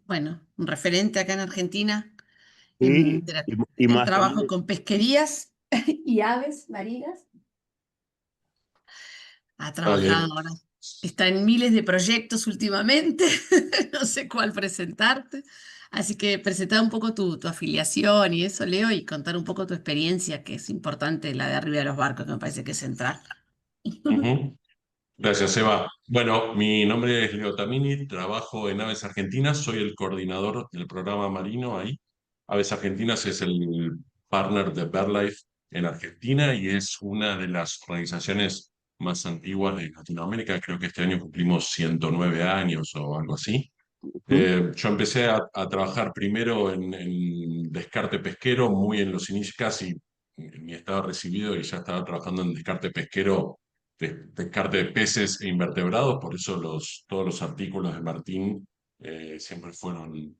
Bueno, un referente acá en Argentina Sí, y del más también. trabajo con pesquerías y aves marinas. Ha trabajado Vale. ahora, está en miles de proyectos últimamente, no sé cuál presentarte. Así que presentar un poco tu afiliación y eso, Leo, y contar un poco tu experiencia, que es importante, la de arriba de los barcos, que me parece que es central. Ujú. Gracias, Eva. Bueno, mi nombre es Leo Tamini, trabajo en Aves Argentinas, soy el coordinador del programa marino ahí. Aves Argentinas es el partner de BirdLife en Argentina y es una de las organizaciones más antiguas de Latinoamérica. Creo que este año cumplimos 109 años o algo así. Ujú. Yo empecé a trabajar primero en descarte pesquero, muy en los inicios, casi ni estaba recibido y ya estaba trabajando en descarte pesquero, descarte de peces e invertebrados, por eso todos los artículos de Martín siempre fueron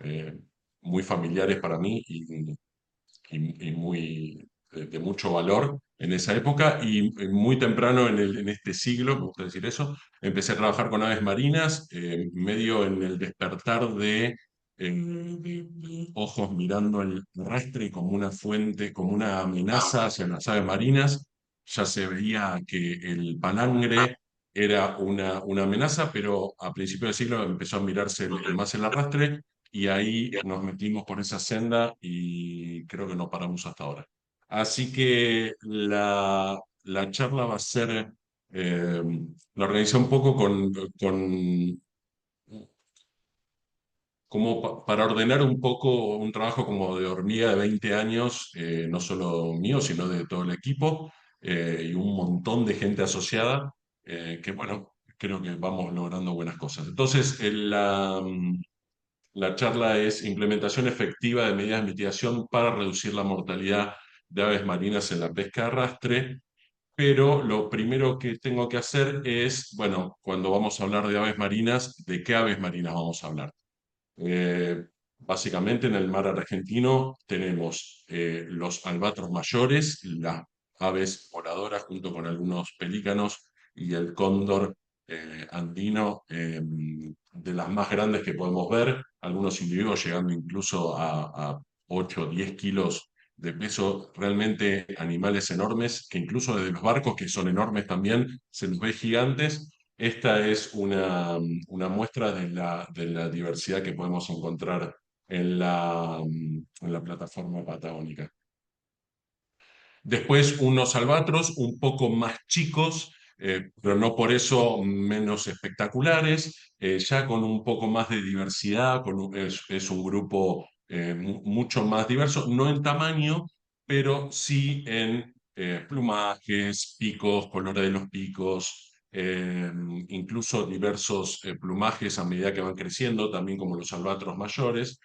eh, muy familiares para mí y muy de mucho valor en esa época y muy temprano en este siglo, me gusta decir eso, empecé a trabajar con aves marinas, medio en el despertar de ojos mirando el arrastre como una fuente, como una amenaza hacia las aves marinas. Ya se veía que el palangre era una amenaza, pero a principios del siglo empezó a mirarse más el arrastre y ahí nos metimos por esa senda y creo que no paramos hasta ahora. Así que la charla va a ser, eh, la organizé un poco con como para ordenar un poco un trabajo como de hormiga de 20 años, no solo mío, sino de todo el equipo, y un montón de gente asociada, que bueno, creo que vamos logrando buenas cosas. Entonces, la charla es implementación efectiva de medidas de mitigación para reducir la mortalidad de aves marinas en la pesca de arrastre, pero lo primero que tengo que hacer es, bueno, cuando vamos a hablar de aves marinas, ¿de qué aves marinas vamos a hablar? Eh, Básicamente en el mar argentino tenemos los albatros mayores, las aves voladoras junto con algunos pelícanos y el cóndor andino, de las más grandes que podemos ver, algunos individuos llegando incluso a 8 o 10 kilos de peso, realmente animales enormes, que incluso desde los barcos, que son enormes también, se los ve gigantes. Esta es una muestra de la diversidad que podemos encontrar en la plataforma patagónica. Después unos albatros un poco más chicos, pero no por eso menos espectaculares, ya con un poco más de diversidad, es un grupo mucho más diverso, no en tamaño, pero sí en plumajes, picos, colores de los picos, incluso diversos plumajes a medida que van creciendo, también como los albatros mayores.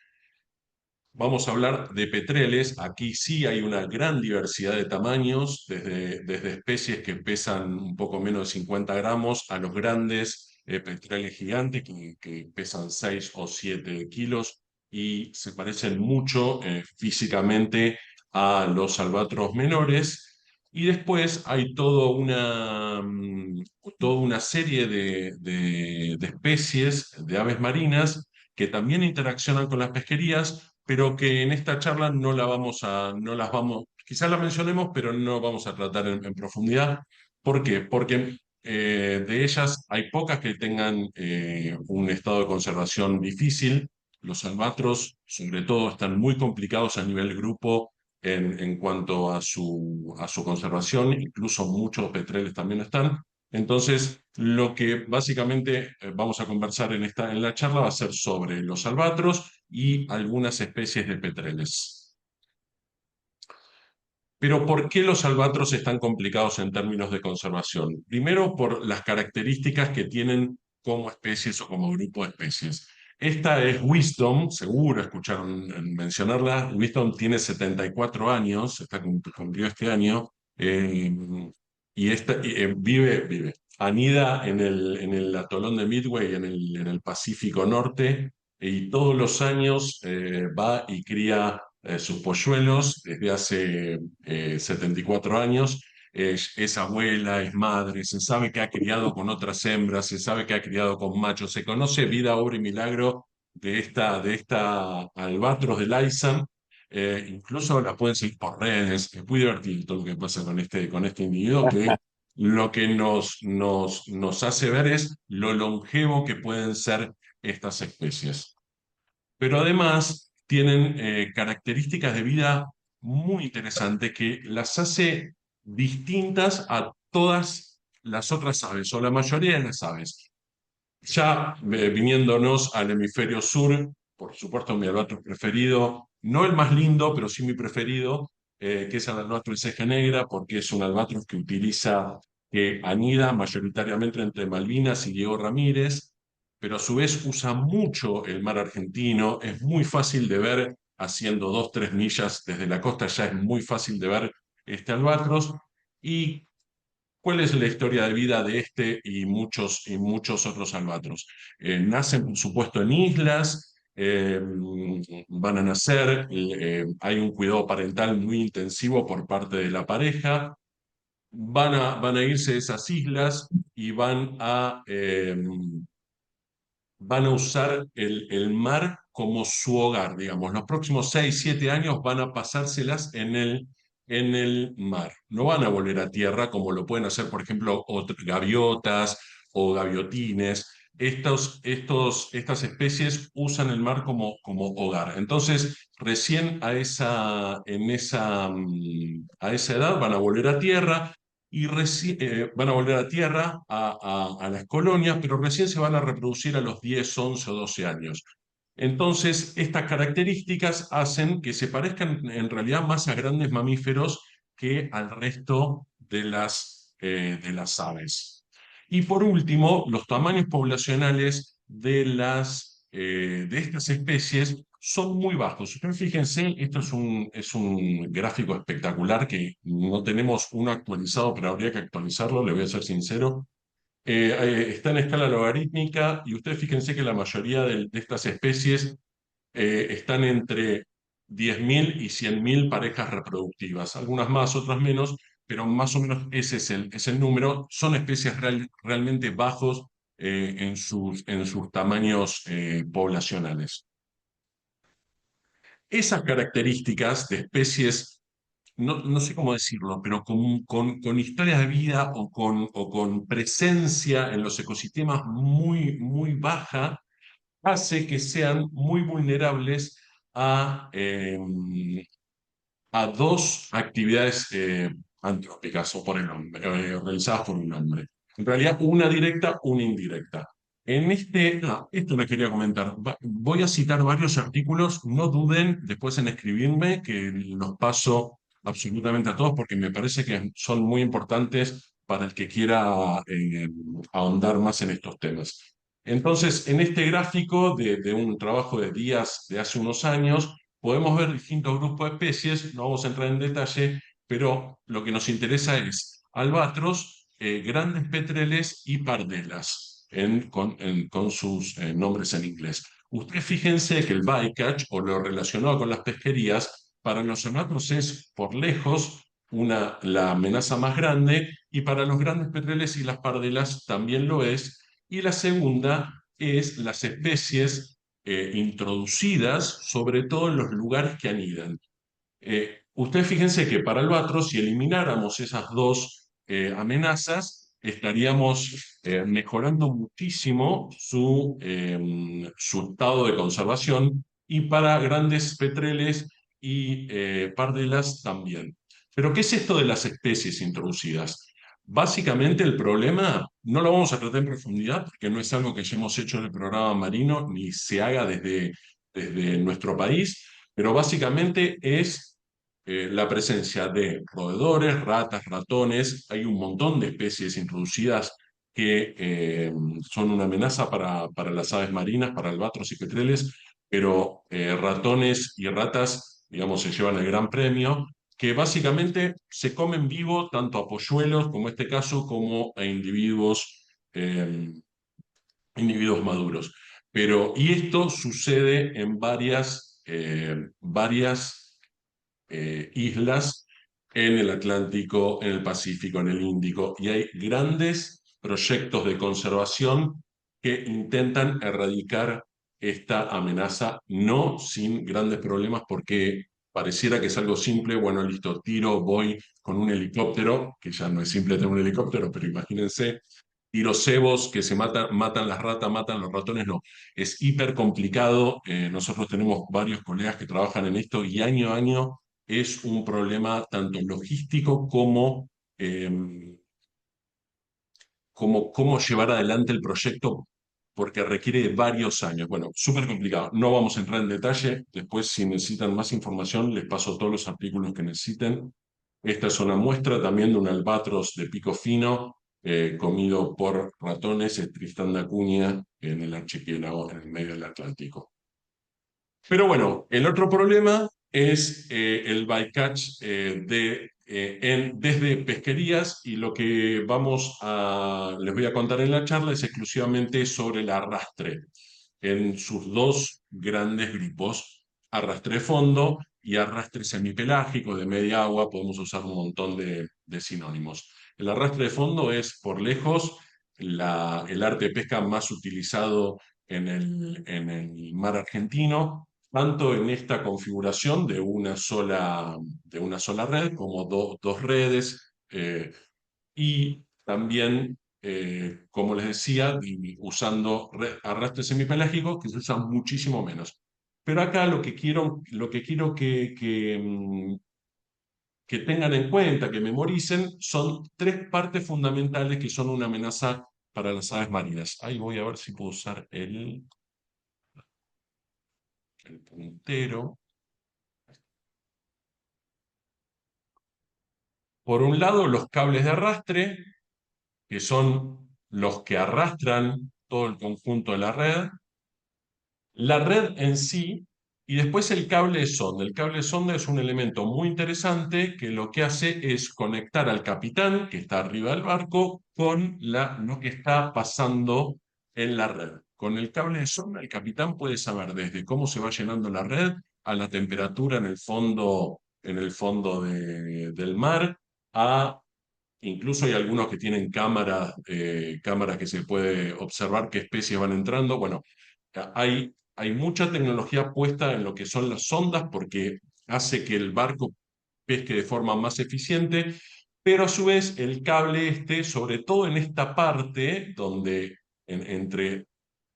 Vamos a hablar de petreles. Aquí sí hay una gran diversidad de tamaños, desde especies que pesan un poco menos de 50 gramos a los grandes petreles gigantes que pesan 6 o 7 kilos y se parecen mucho físicamente a los albatros menores. Y después hay toda una serie de especies de aves marinas que también interaccionan con las pesquerías, pero que en esta charla no las vamos, quizás la mencionemos, pero no vamos a tratar en profundidad. ¿Por qué? Porque de ellas hay pocas que tengan un estado de conservación difícil. Los albatros, sobre todo, están muy complicados a nivel grupo en cuanto a su conservación, incluso muchos petreles también lo están. Entonces, lo que básicamente vamos a conversar en la charla va a ser sobre los albatros y algunas especies de petreles. Pero ¿por qué los albatros están complicados en términos de conservación? Primero, por las características que tienen como especies o como grupo de especies. Esta es Wisdom, seguro escucharon mencionarla. Wisdom tiene 74 años, cumplió este año, y anida en el atolón de Midway, en el Pacífico Norte, y todos los años va y cría sus polluelos desde hace 74 años. Es abuela, es madre, se sabe que ha criado con otras hembras, se sabe que ha criado con machos, se conoce vida, obra y milagro de esta albatros de Laysan. Incluso la pueden seguir por redes. Es muy divertido todo lo que pasa con este individuo, que lo que nos hace ver es lo longevo que pueden ser estas especies. Pero además tienen características de vida muy interesantes que las hace distintas a todas las otras aves, o la mayoría de las aves. Ya viniéndonos al hemisferio sur, por supuesto mi albatros preferido, no el más lindo, pero sí mi preferido, que es el albatros ceja negra, porque es un albatros que anida mayoritariamente entre Malvinas y Diego Ramírez, pero a su vez usa mucho el mar argentino, es muy fácil de ver haciendo 2, 3 millas desde la costa, ya es muy fácil de ver este albatros. ¿Y cuál es la historia de vida de este y muchos otros albatros? Nacen, por supuesto, en islas, van a nacer, hay un cuidado parental muy intensivo por parte de la pareja, van a irse de esas islas y van a usar el mar como su hogar, digamos. Los próximos 6, 7 años van a pasárselas en el mar. No van a volver a tierra como lo pueden hacer, por ejemplo, gaviotas o gaviotines. Estas especies usan el mar como hogar. Entonces, recién a esa edad van a volver a tierra y van a volver a tierra, a las colonias, pero recién se van a reproducir a los 10, 11 o 12 años. Entonces, estas características hacen que se parezcan en realidad más a grandes mamíferos que al resto de las aves. Y por último, los tamaños poblacionales de estas especies son muy bajos. Ustedes fíjense, esto es un gráfico espectacular que no tenemos uno actualizado, pero habría que actualizarlo, le voy a ser sincero. Está en escala logarítmica y ustedes fíjense que la mayoría de estas especies están entre 10.000 y 100.000 parejas reproductivas, algunas más, otras menos, pero más o menos ese es el número. Son especies realmente bajos en sus tamaños poblacionales. Esas características de especies, no sé cómo decirlo, pero con historias de vida o con presencia en los ecosistemas muy baja, hace que sean muy vulnerables a, a dos actividades antrópicas o por el hombre, realizadas por un hombre. En realidad, una directa, una indirecta. Esto les quería comentar. Voy a citar varios artículos, no duden después en escribirme, que los paso absolutamente a todos porque me parece que son muy importantes para el que quiera ahondar más en estos temas. Entonces, en este gráfico de un trabajo de días de hace unos años, podemos ver distintos grupos de especies, no vamos a entrar en detalle, pero lo que nos interesa es albatros, grandes petreles y pardelas, con sus nombres en inglés. Ustedes fíjense que el bycatch, o lo relacionado con las pesquerías, para los albatros es por lejos la amenaza más grande, y para los grandes petreles y las pardelas también lo es. Y la segunda es las especies introducidas, sobre todo en los lugares que anidan. Ustedes fíjense que para albatros, si elimináramos esas dos amenazas, estaríamos mejorando muchísimo su estado de conservación, y para grandes petreles y pardelas también. Pero, ¿qué es esto de las especies introducidas? Básicamente el problema no lo vamos a tratar en profundidad porque no es algo que hayamos hecho en el programa marino ni se haga desde nuestro país, pero básicamente es la presencia de roedores, ratas, ratones. Hay un montón de especies introducidas que son una amenaza para las aves marinas, para albatros y petreles, pero ratones y ratas, digamos, se llevan el gran premio, que básicamente se comen vivo tanto a polluelos, como este caso, como a individuos maduros. Y esto sucede en varias islas en el Atlántico, en el Pacífico, en el Índico, y hay grandes proyectos de conservación que intentan erradicar esta amenaza, no sin grandes problemas, porque pareciera que es algo simple. Bueno, listo, tiro, voy con un helicóptero, que ya no es simple tener un helicóptero, pero imagínense, tiro cebos que se matan las ratas, matan los ratones, no. Es hiper complicado. Nosotros tenemos varios colegas que trabajan en esto y año a año es un problema tanto logístico como cómo llevar adelante el proyecto, porque requiere de varios años. Bueno, súper complicado. No vamos a entrar en detalle. Después, si necesitan más información, les paso todos los artículos que necesiten. Esta es una muestra también de un albatros de pico fino comido por ratones, en Tristán da Cunha, en el archipiélago, en el medio del Atlántico. Pero bueno, el otro problema es el bycatch desde pesquerías, y lo que les voy a contar en la charla es exclusivamente sobre el arrastre en sus dos grandes grupos: arrastre fondo y arrastre semipelágico de media agua. Podemos usar un montón de sinónimos. El arrastre de fondo es por lejos el arte de pesca más utilizado en el mar argentino, tanto en esta configuración de una sola red como dos redes, y también, como les decía, usando arrastres semipelágicos que se usan muchísimo menos. Pero acá lo que quiero que tengan en cuenta, que memoricen, son tres partes fundamentales que son una amenaza para las aves marinas. Ahí voy a ver si puedo usar el puntero. Por un lado, los cables de arrastre, que son los que arrastran todo el conjunto de la red en sí, y después el cable de sonda. El cable de sonda es un elemento muy interesante que lo que hace es conectar al capitán, que está arriba del barco, con lo que está pasando en la red. Con el cable de sonda, el capitán puede saber desde cómo se va llenando la red, a la temperatura en el fondo del mar, a incluso hay algunos que tienen cámaras que se puede observar qué especies van entrando. Bueno, hay mucha tecnología puesta en lo que son las sondas, porque hace que el barco pesque de forma más eficiente, pero a su vez el cable sobre todo en esta parte donde entre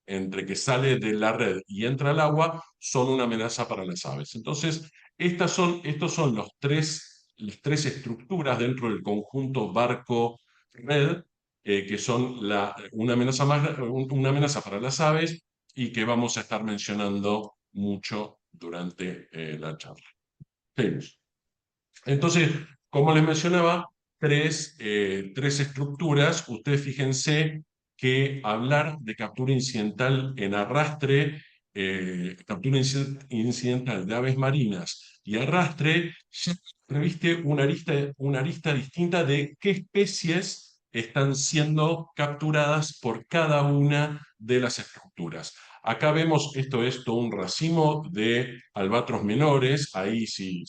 que sale de la red y entra al agua, son una amenaza para las aves. Entonces, estos son las tres estructuras dentro del conjunto barco-red, que son una amenaza para las aves, y que vamos a estar mencionando mucho durante la charla. Seguimos. Entonces, como les mencionaba, tres estructuras. Ustedes fíjense que hablar de captura incidental en arrastre, captura incidental de aves marinas y arrastre, ya reviste una arista distinta de qué especies están siendo capturadas por cada una de las estructuras. Acá vemos, esto es todo un racimo de albatros menores. Ahí, si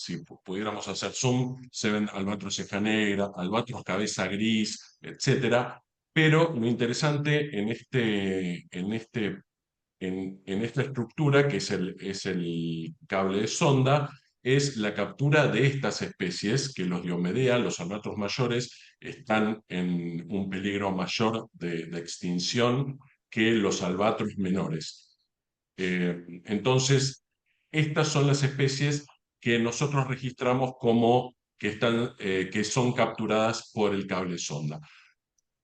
pudiéramos hacer zoom, se ven albatros ceja negra, albatros cabeza gris, etcétera. Pero lo interesante en esta estructura, que es el cable de sonda, es la captura de estas especies, que los Diomedea, los albatros mayores, están en un peligro mayor de extinción que los albatros menores. Entonces, estas son las especies que nosotros registramos como que son capturadas por el cable sonda.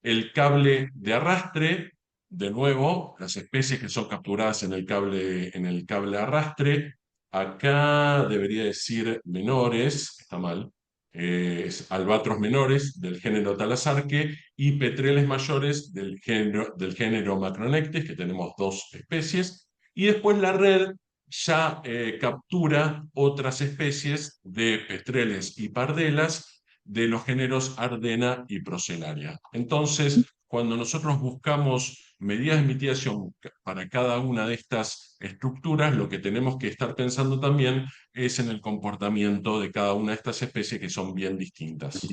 El cable de arrastre, de nuevo, las especies que son capturadas en el cable arrastre, acá debería decir menores, está mal, es albatros menores del género Talasarque y petreles mayores del género Macronectes, que tenemos dos especies, y después la red ya captura otras especies de petreles y pardelas de los géneros Ardena y Procellaria. Entonces, cuando nosotros buscamos medidas de mitigación para cada una de estas estructuras, lo que tenemos que estar pensando también es en el comportamiento de cada una de estas especies, que son bien distintas.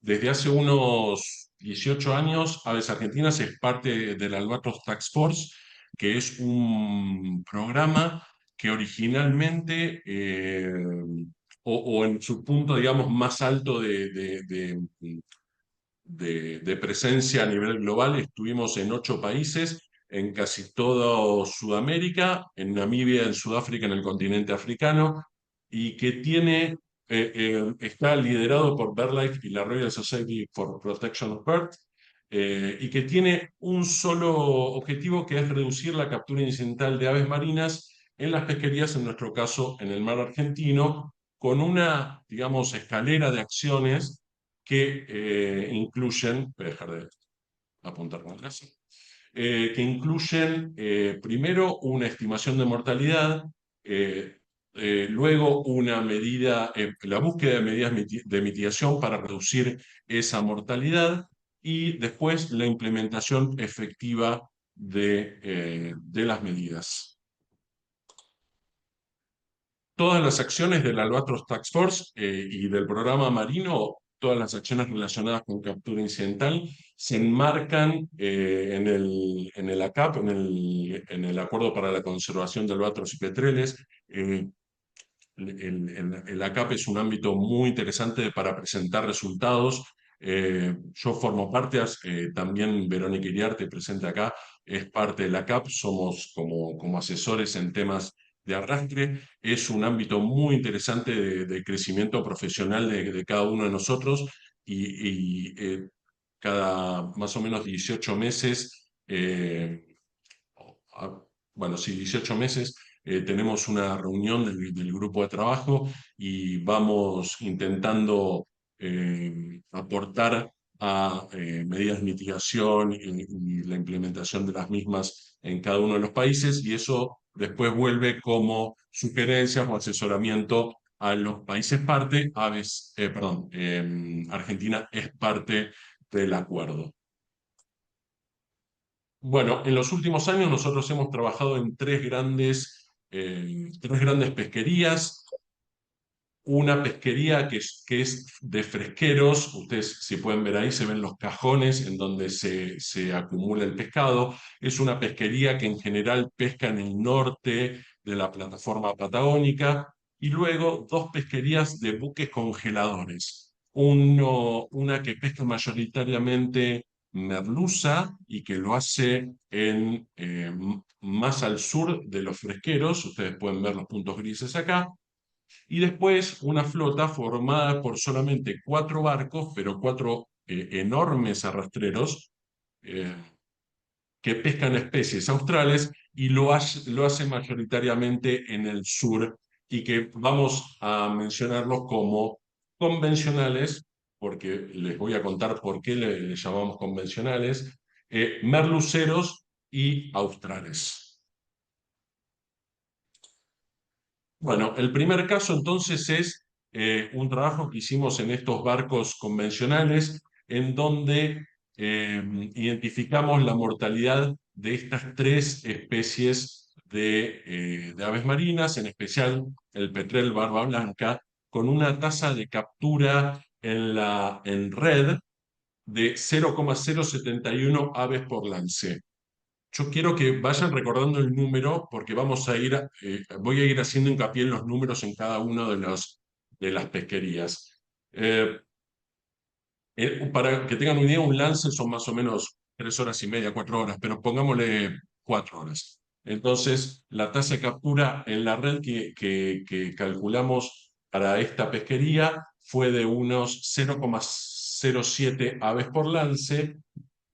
Desde hace unos 18 años, Aves Argentinas es parte del Albatros Task Force, que es un programa que originalmente, o en su punto, digamos, más alto de presencia a nivel global, estuvimos en 8 países, en casi toda Sudamérica, en Namibia, en Sudáfrica, en el continente africano, y que está liderado por BirdLife y la Royal Society for Protection of Birds, y que tiene un solo objetivo, que es reducir la captura incidental de aves marinas en las pesquerías, en nuestro caso en el mar argentino, con una, digamos, escalera de acciones que incluyen, voy a dejar de apuntar con clase, que incluyen primero una estimación de mortalidad, eh, luego la búsqueda de medidas de mitigación para reducir esa mortalidad, y después la implementación efectiva de las medidas. Todas las acciones del Albatros Task Force y del programa marino, todas las acciones relacionadas con captura incidental, se enmarcan en el ACAP, en el Acuerdo para la Conservación de Albatros y Petreles. El ACAP es un ámbito muy interesante para presentar resultados. Yo formo parte, también Verónica Iriarte, presente acá, es parte del ACAP, somos como asesores en temas de arrastre. Es un ámbito muy interesante de crecimiento profesional de cada uno de nosotros, y cada más o menos 18 meses, a- bueno, sí, 18 meses, tenemos una reunión del grupo de trabajo y vamos intentando aportar a medidas de mitigación y la implementación de las mismas en cada uno de los países, y eso después vuelve como sugerencias o asesoramiento a los países parte. Argentina es parte del acuerdo. Bueno, en los últimos años nosotros hemos trabajado en tres grandes pesquerías. Una pesquería que es de fresqueros. Ustedes, si pueden ver ahí, se ven los cajones en donde se acumula el pescado. Es una pesquería que en general pesca en el norte de la plataforma patagónica. Y luego dos pesquerías de buques congeladores. Una que pesca mayoritariamente merluza y que lo hace más al sur de los fresqueros. Ustedes pueden ver los puntos grises acá. Y después una flota formada por solamente 4 barcos, pero 4 enormes arrastreros, eh, que pescan especies australes, y lo hace mayoritariamente en el sur, y que vamos a mencionarlos como convencionales, porque les voy a contar por qué le llamamos convencionales, merluceros y australes. Bueno, el primer caso entonces es un trabajo que hicimos en estos barcos convencionales, en donde identificamos la mortalidad de estas 3 especies de aves marinas, en especial el petrel barba blanca, con una tasa de captura en red de 0,071 aves por lance. Yo quiero que vayan recordando el número, porque voy a ir haciendo hincapié en los números en cada una de las pesquerías. Eh, para que tengan una idea, un lance son más o menos 3 horas y media, 4 horas, pero pongámosle 4 horas. Entonces, la tasa de captura en la red que calculamos para esta pesquería fue de unos 0,07 aves por lance,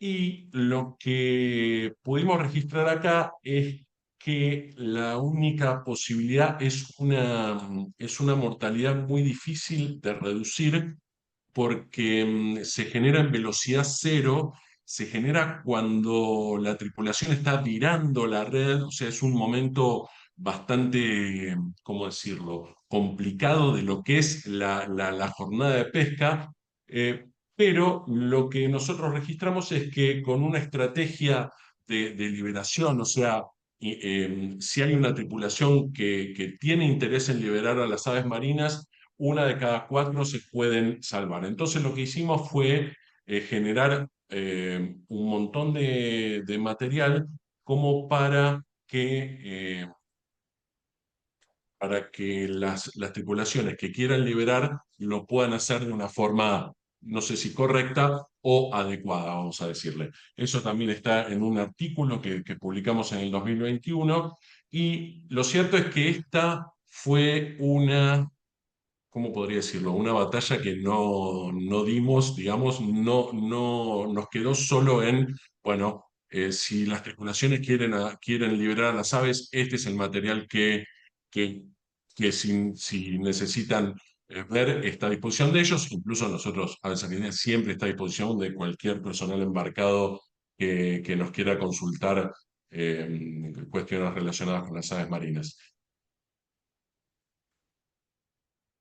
y lo que pudimos registrar acá es que la única posibilidad es una mortalidad muy difícil de reducir, porque se genera en velocidad cero, se genera cuando la tripulación está virando la red. O sea, es un momento bastante, ¿cómo decirlo?, complicado de lo que es la jornada de pesca. Pero lo que nosotros registramos es que con una estrategia de liberación, o sea, si hay una tripulación que tiene interés en liberar a las aves marinas, 1 de cada 4 se pueden salvar. Entonces lo que hicimos fue generar un montón de material como para que las tripulaciones que quieran liberar lo puedan hacer de una forma, no sé si correcta o adecuada, vamos a decirle. Eso también está en un artículo que publicamos en el 2021 y lo cierto es que esta fue una, ¿cómo podría decirlo? Una batalla que no dimos, digamos, no nos quedó solo en, bueno, si las tripulaciones quieren liberar a las aves, este es el material que, que si necesitan ver, está a disposición de ellos. Incluso nosotros, Aves Argentinas, siempre está a disposición de cualquier personal embarcado que nos quiera consultar cuestiones relacionadas con las aves marinas.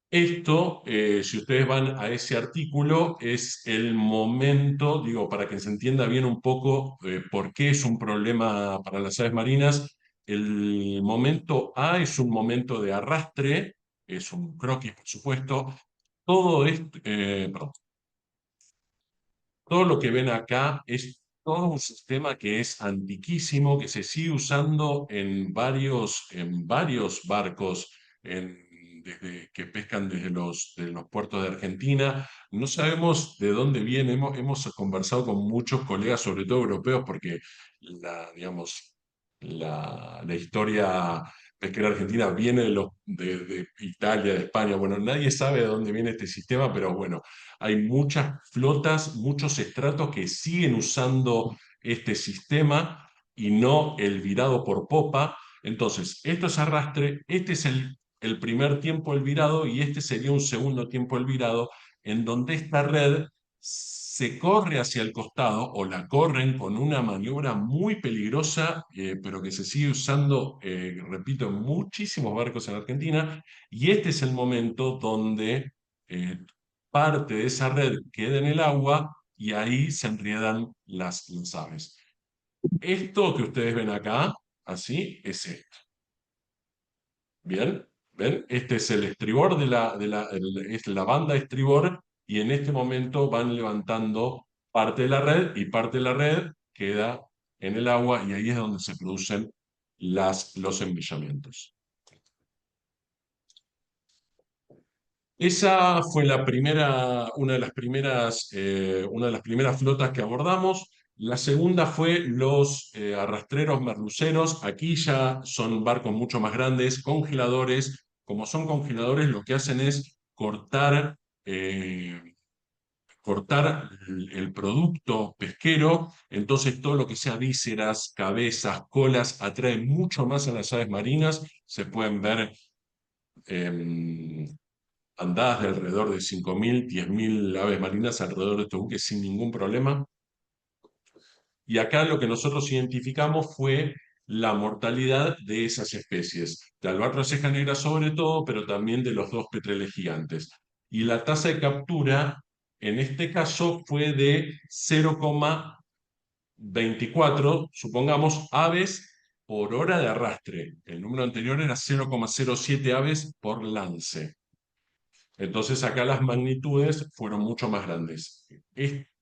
Esto, si ustedes van a ese artículo, es el momento, digo, para que se entienda bien un poco por qué es un problema para las aves marinas. El momento A es un momento de arrastre, es un croquis, por supuesto. Todo esto, perdón, todo lo que ven acá es todo un sistema que es antiquísimo, que se sigue usando en varios barcos desde, que pescan desde de los puertos de Argentina. No sabemos de dónde viene, hemos conversado con muchos colegas, sobre todo europeos, porque digamos, la historia pesquera argentina viene de Italia, de España. Bueno, nadie sabe de dónde viene este sistema, pero bueno, hay muchas flotas, muchos estratos que siguen usando este sistema y no el virado por popa. Entonces, esto es arrastre, este es el primer tiempo del virado y este sería un segundo tiempo del virado, en donde esta red se corre hacia el costado o la corren con una maniobra muy peligrosa, pero que se sigue usando, repito, en muchísimos barcos en Argentina, y este es el momento donde eh, parte de esa red queda en el agua y ahí se enriedan las aves. Esto que ustedes ven acá, así, es esto. ¿Bien? ¿Ven? Este es el estribor es la banda estribor y en este momento van levantando parte de la red y parte de la red queda en el agua y ahí es donde se producen los embellamientos. Esa fue una de las primeras flotas que abordamos. La segunda fue los arrastreros merluceros. Aquí ya son barcos mucho más grandes, congeladores. Como son congeladores, lo que hacen es eh, cortar el producto pesquero. Entonces todo lo que sea vísceras, cabezas, colas, atrae mucho más a las aves marinas. Se pueden ver em, andadas de alrededor de 5.000, 10.000 aves marinas alrededor de estos buques sin ningún problema. Y acá lo que nosotros identificamos fue la mortalidad de esas especies, de albatros ceja negra sobre todo, pero también de los dos petreles gigantes. Y la tasa de captura, en este caso, fue de 0,24, supongamos, aves por hora de arrastre. El número anterior era 0,07 aves por lance. Entonces acá las magnitudes fueron mucho más grandes.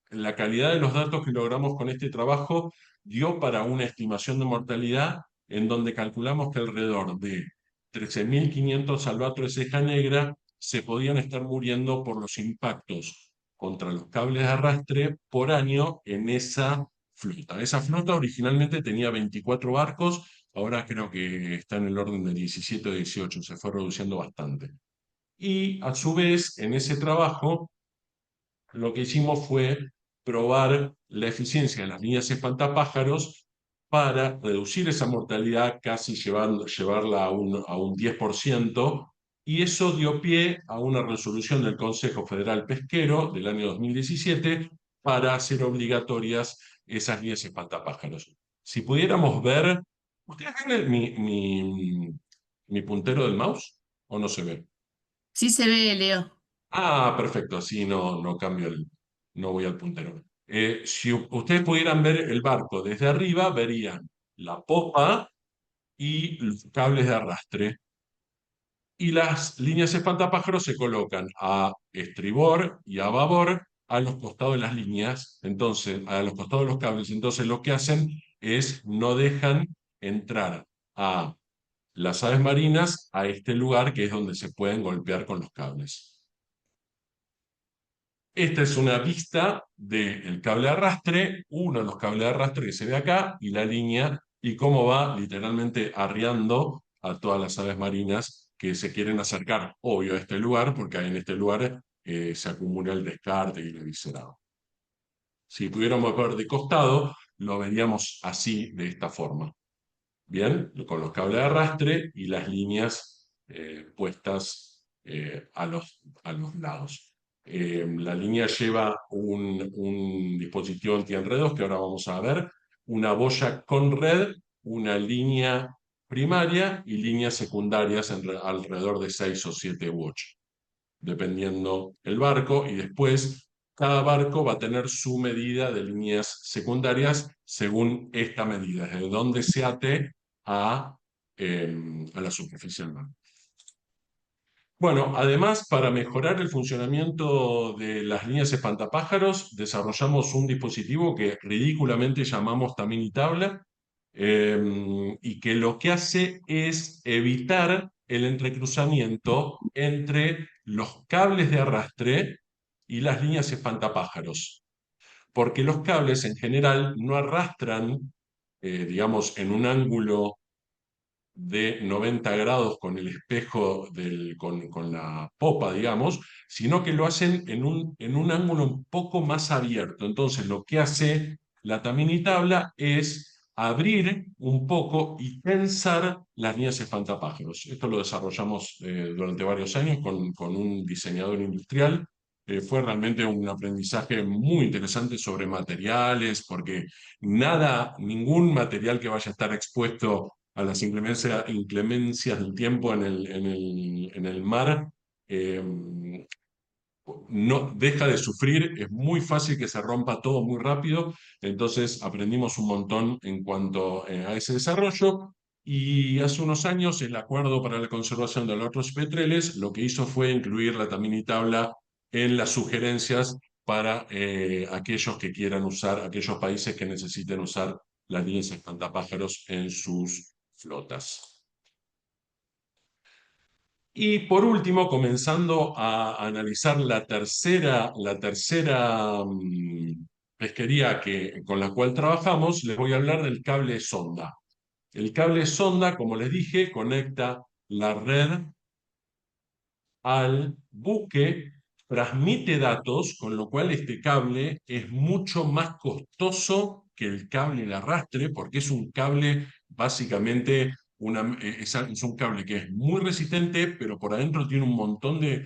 La calidad de los datos que logramos con este trabajo dio para una estimación de mortalidad en donde calculamos que alrededor de 13.500 albatros de ceja negra se podían estar muriendo por los impactos contra los cables de arrastre por año en esa flota. Esa flota originalmente tenía 24 barcos, ahora creo que está en el orden de 17 o 18, se fue reduciendo bastante. Y a su vez, en ese trabajo, lo que hicimos fue probar la eficiencia de las líneas espantapájaros para reducir esa mortalidad, casi llevarla a un 10%, y eso dio pie a una resolución del Consejo Federal Pesquero del año 2017 para hacer obligatorias esas líneas espantapájaros. Si pudiéramos ver, ¿ustedes ven mi puntero del mouse o no se ve? Sí se ve, Leo. Ah, perfecto, así no cambio no voy al puntero. Si ustedes pudieran ver el barco desde arriba, verían la popa y los cables de arrastre. Y las líneas espantapájaros se colocan a estribor y a babor a los costados de las líneas, entonces, a los costados de los cables. Entonces, lo que hacen es no dejan entrar a las aves marinas a este lugar que es donde se pueden golpear con los cables. Esta es una vista del cable de arrastre, uno de los cables de arrastre que se ve acá, y la línea, y cómo va literalmente arriando a todas las aves marinas que se quieren acercar, obvio, a este lugar, porque ahí en este lugar se acumula el descarte y el eviscerado. Si pudiéramos ver de costado, lo veríamos así, de esta forma. Bien, con los cables de arrastre y las líneas puestas a los lados. La línea lleva un dispositivo antienredos que ahora vamos a ver, una boya con red, una línea primaria y líneas secundarias alrededor de 6 o 7 u 8, dependiendo el barco, y después cada barco va a tener su medida de líneas secundarias según esta medida, desde donde se ate a, a la superficie del mar. Bueno, además, para mejorar el funcionamiento de las líneas espantapájaros, desarrollamos un dispositivo que ridículamente llamamos Tamini Tabla, y que lo que hace es evitar el entrecruzamiento entre los cables de arrastre y las líneas espantapájaros, porque los cables en general no arrastran, digamos, en un ángulo de 90 grados con el espejo con la popa, digamos, sino que lo hacen en un ángulo un poco más abierto. Entonces, lo que hace la Tamini tabla es abrir un poco y tensar las líneas espantapájaros. Esto lo desarrollamos durante varios años con un diseñador industrial. Fue realmente un aprendizaje muy interesante sobre materiales, porque ningún material que vaya a estar expuesto a las inclemencias del tiempo en el mar, eh, no deja de sufrir, es muy fácil que se rompa todo muy rápido, entonces aprendimos un montón en cuanto a ese desarrollo. Y hace unos años el Acuerdo para la Conservación de los Otros Petreles lo que hizo fue incluir la Tamini tabla en las sugerencias para aquellos que quieran usar, aquellos países que necesiten usar las líneas espantapájaros en sus flotas. Y por último, comenzando a analizar la tercera pesquería con la cual trabajamos, les voy a hablar del cable sonda. El cable sonda, como les dije, conecta la red al buque, transmite datos, con lo cual este cable es mucho más costoso que el cable de arrastre, porque es un cable básicamente, es un cable que es muy resistente, pero por adentro tiene un montón de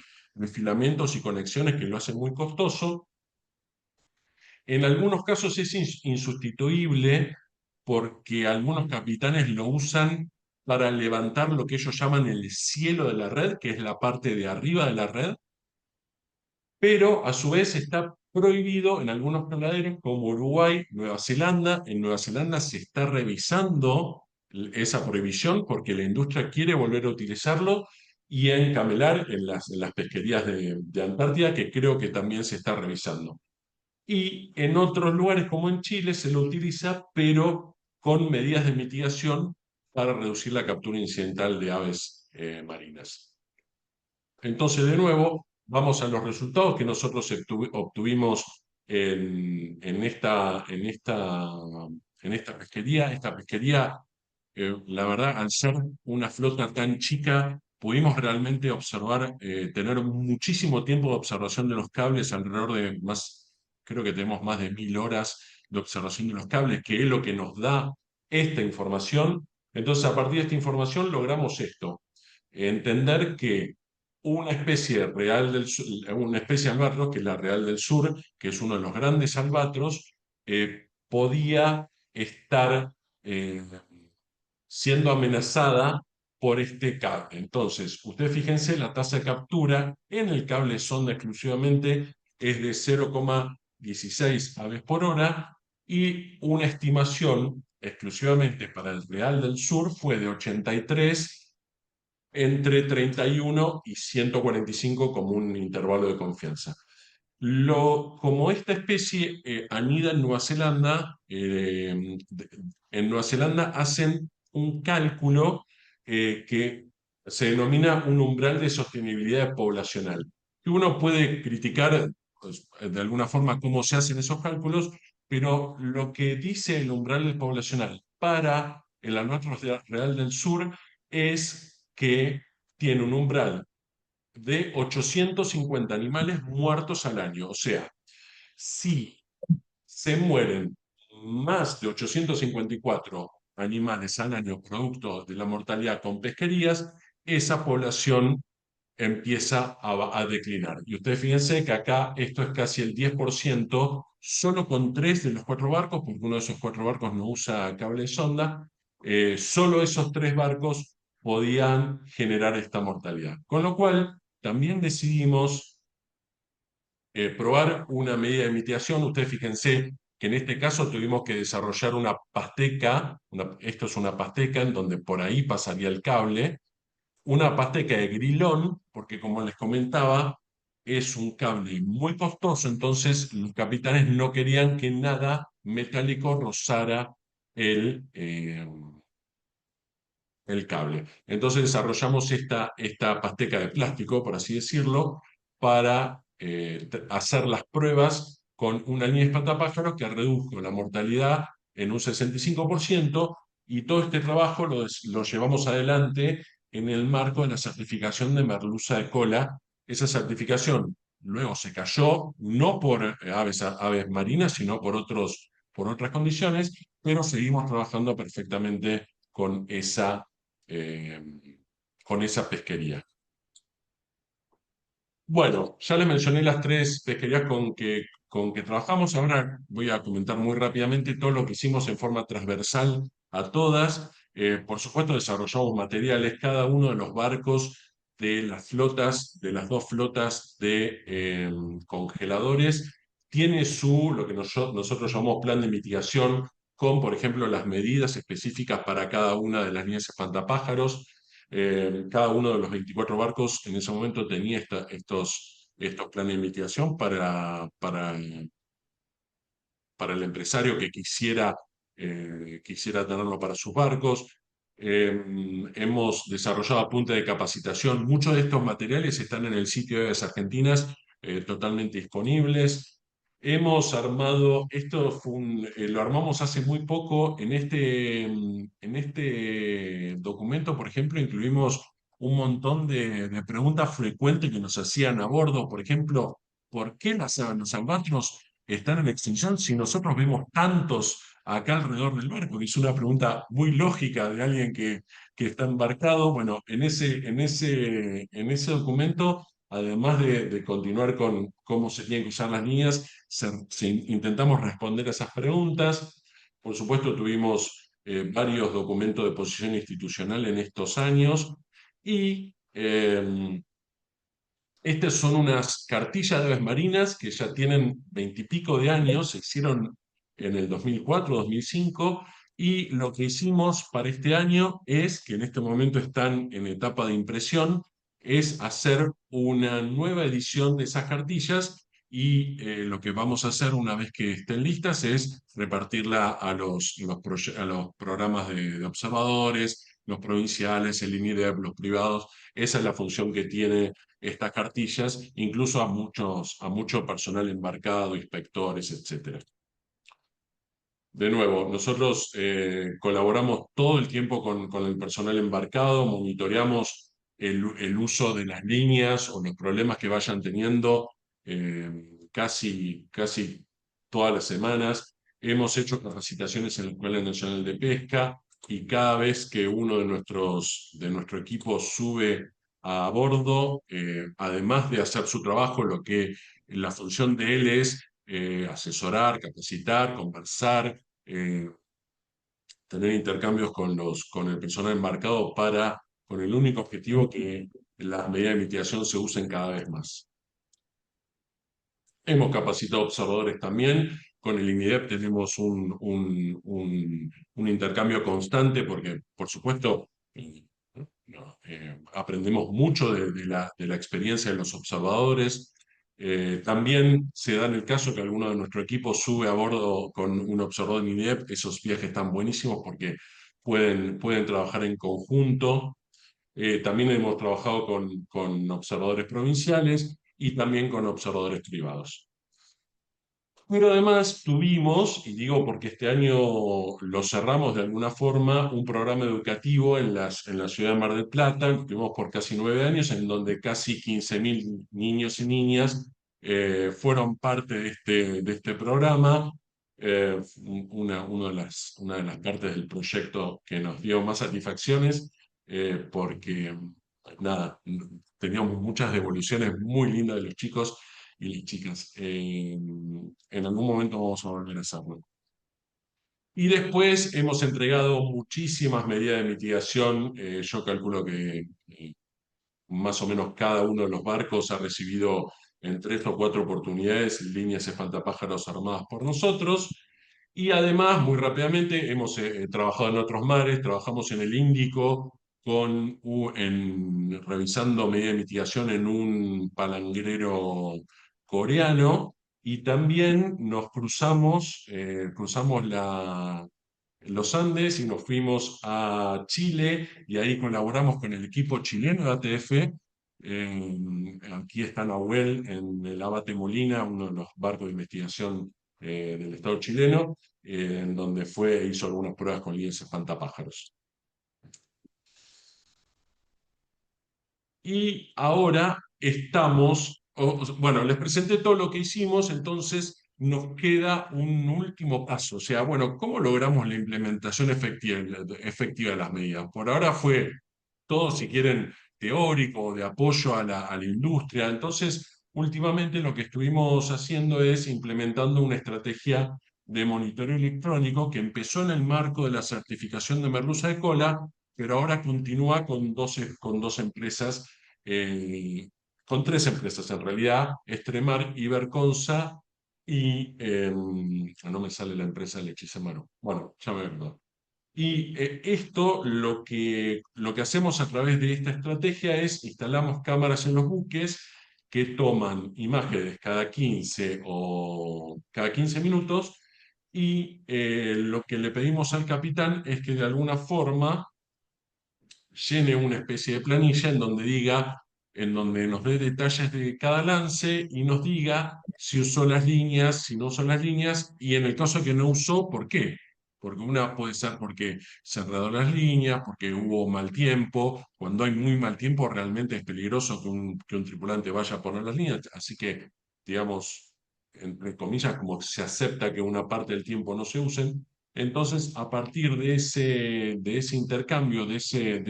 filamentos y conexiones que lo hacen muy costoso. En algunos casos es insustituible porque algunos capitanes lo usan para levantar lo que ellos llaman el cielo de la red, que es la parte de arriba de la red, pero a su vez está prohibido en algunos caladeros como Uruguay, Nueva Zelanda. En Nueva Zelanda se está revisando esa prohibición porque la industria quiere volver a utilizarlo, y en Camelar, en las pesquerías de Antártida, que creo que también se está revisando. Y en otros lugares como en Chile se lo utiliza, pero con medidas de mitigación para reducir la captura incidental de aves marinas. Entonces, de nuevo, vamos a los resultados que nosotros obtuvimos en esta pesquería. Esta pesquería, la verdad, al ser una flota tan chica, pudimos realmente observar, tener muchísimo tiempo de observación de los cables, alrededor de más, creo que tenemos más de 1000 horas de observación de los cables, que es lo que nos da esta información. Entonces, a partir de esta información logramos esto: entender que una especie de albatros, que es la real del sur, que es uno de los grandes albatros, podía estar siendo amenazada por este cable. Entonces, ustedes fíjense, la tasa de captura en el cable sonda exclusivamente es de 0,16 aves por hora, y una estimación exclusivamente para el real del sur fue de 83, entre 31 y 145 como un intervalo de confianza. Como esta especie anida en Nueva Zelanda, en Nueva Zelanda hacen un cálculo que se denomina un umbral de sostenibilidad poblacional. Que uno puede criticar pues, de alguna forma cómo se hacen esos cálculos, pero lo que dice el umbral poblacional para el Anuario Real del Sur es que tiene un umbral de 850 animales muertos al año. O sea, si se mueren más de 854 animales al año producto de la mortalidad con pesquerías, esa población empieza a declinar. Y ustedes fíjense que acá esto es casi el 10%, solo con 3 de los 4 barcos, porque uno de esos 4 barcos no usa cable de sonda, solo esos 3 barcos podían generar esta mortalidad. Con lo cual, también decidimos probar una medida de mitigación. Ustedes fíjense que en este caso tuvimos que desarrollar una pasteca, esto es una pasteca en donde por ahí pasaría el cable, una pasteca de grilón, porque como les comentaba, es un cable muy costoso, entonces los capitanes no querían que nada metálico rozara el cable. Entonces desarrollamos esta pasteca de plástico, por así decirlo, para hacer las pruebas con una línea de espantapájaros que redujo la mortalidad en un 65%, y todo este trabajo lo llevamos adelante en el marco de la certificación de merluza de cola. Esa certificación luego se cayó, no por aves marinas, sino por otras condiciones, pero seguimos trabajando perfectamente con eh, con esa pesquería. Bueno, ya les mencioné las 3 pesquerías con que trabajamos. Ahora voy a comentar muy rápidamente todo lo que hicimos en forma transversal a todas. Por supuesto, desarrollamos materiales. Cada uno de los barcos de las flotas, de las 2 flotas de congeladores, tiene lo que nosotros llamamos plan de mitigación, con, por ejemplo, las medidas específicas para cada una de las líneas espantapájaros. Cada uno de los 24 barcos en ese momento tenía estos planes de mitigación para el empresario que quisiera tenerlo para sus barcos. Hemos desarrollado a punta de capacitación. Muchos de estos materiales están en el sitio de Aves Argentinas, totalmente disponibles. Hemos armado, lo armamos hace muy poco. En este documento, por ejemplo, incluimos un montón de preguntas frecuentes que nos hacían a bordo. Por ejemplo, ¿por qué los albatros están en extinción si nosotros vemos tantos acá alrededor del barco? Que es una pregunta muy lógica de alguien que está embarcado. Bueno, en ese documento, además de continuar con cómo se tienen que usar las líneas, intentamos responder a esas preguntas. Por supuesto, tuvimos varios documentos de posición institucional en estos años, y estas son unas cartillas de aves marinas que ya tienen 20 y pico de años, se hicieron en el 2004, 2005, y lo que hicimos para este año es, que en este momento están en etapa de impresión, es hacer una nueva edición de esas cartillas, y lo que vamos a hacer una vez que estén listas es repartirla a los programas de observadores, los provinciales, el INIDEP, los privados. Esa es la función que tiene estas cartillas, incluso a mucho personal embarcado, inspectores, etcétera. De nuevo, nosotros colaboramos todo el tiempo con el personal embarcado, monitoreamos el uso de las líneas o los problemas que vayan teniendo eh, casi todas las semanas. Hemos hecho capacitaciones en la Escuela Nacional de Pesca, y cada vez que uno de nuestro equipo sube a bordo, además de hacer su trabajo, la función de él es asesorar, capacitar, conversar, tener intercambios con el personal embarcado, con el único objetivo que las medidas de mitigación se usen cada vez más. Hemos capacitado observadores también. Con el INIDEP tenemos un intercambio constante porque, por supuesto, no, aprendemos mucho de la experiencia de los observadores. También se da en el caso que alguno de nuestro equipo sube a bordo con un observador MINEP. Esos viajes están buenísimos porque pueden trabajar en conjunto. También hemos trabajado con observadores provinciales y también con observadores privados. Pero además tuvimos, y digo porque este año lo cerramos de alguna forma, un programa educativo en la ciudad de Mar del Plata, que tuvimos por casi 9 años, en donde casi 15.000 niños y niñas fueron parte de este programa. Una de las partes del proyecto que nos dio más satisfacciones, porque nada, teníamos muchas devoluciones muy lindas de los chicos y las chicas. En algún momento vamos a volver a hacerlo. Y después hemos entregado muchísimas medidas de mitigación. Yo calculo que más o menos cada uno de los barcos ha recibido en 3 o 4 oportunidades líneas espantapájaros armadas por nosotros. Y además, muy rápidamente, hemos trabajado en otros mares, trabajamos en el Índico, revisando medidas de mitigación en un palangrero coreano, y también nos cruzamos los Andes y nos fuimos a Chile y ahí colaboramos con el equipo chileno de ATF. Aquí está Nahuel en el Abate Molina, uno de los barcos de investigación del Estado chileno, en donde hizo algunas pruebas con líderes espantapájaros. Y ahora bueno, les presenté todo lo que hicimos, entonces nos queda un último paso. O sea, bueno, ¿cómo logramos la implementación efectiva de las medidas? Por ahora fue todo, si quieren, teórico, de apoyo a la industria. Entonces, últimamente lo que estuvimos haciendo es implementando una estrategia de monitoreo electrónico que empezó en el marco de la certificación de merluza de cola, pero ahora continúa con dos empresas, eh, con 3 empresas en realidad: Estremar, Iberconsa y no me sale la empresa de Lechisemaro. Bueno, ya me acuerdo. Y esto, lo que hacemos a través de esta estrategia es instalamos cámaras en los buques que toman imágenes cada 15 minutos, y lo que le pedimos al capitán es que de alguna forma llene una especie de planilla en donde nos dé detalles de cada lance y nos diga si usó las líneas, si no usó las líneas, y en el caso que no usó, ¿por qué? Porque una puede ser porque se enredó las líneas, porque hubo mal tiempo. Cuando hay muy mal tiempo, realmente es peligroso que un tripulante vaya a poner las líneas. Así que, digamos, entre comillas, como se acepta que una parte del tiempo no se usen. Entonces, a partir de ese intercambio, de ese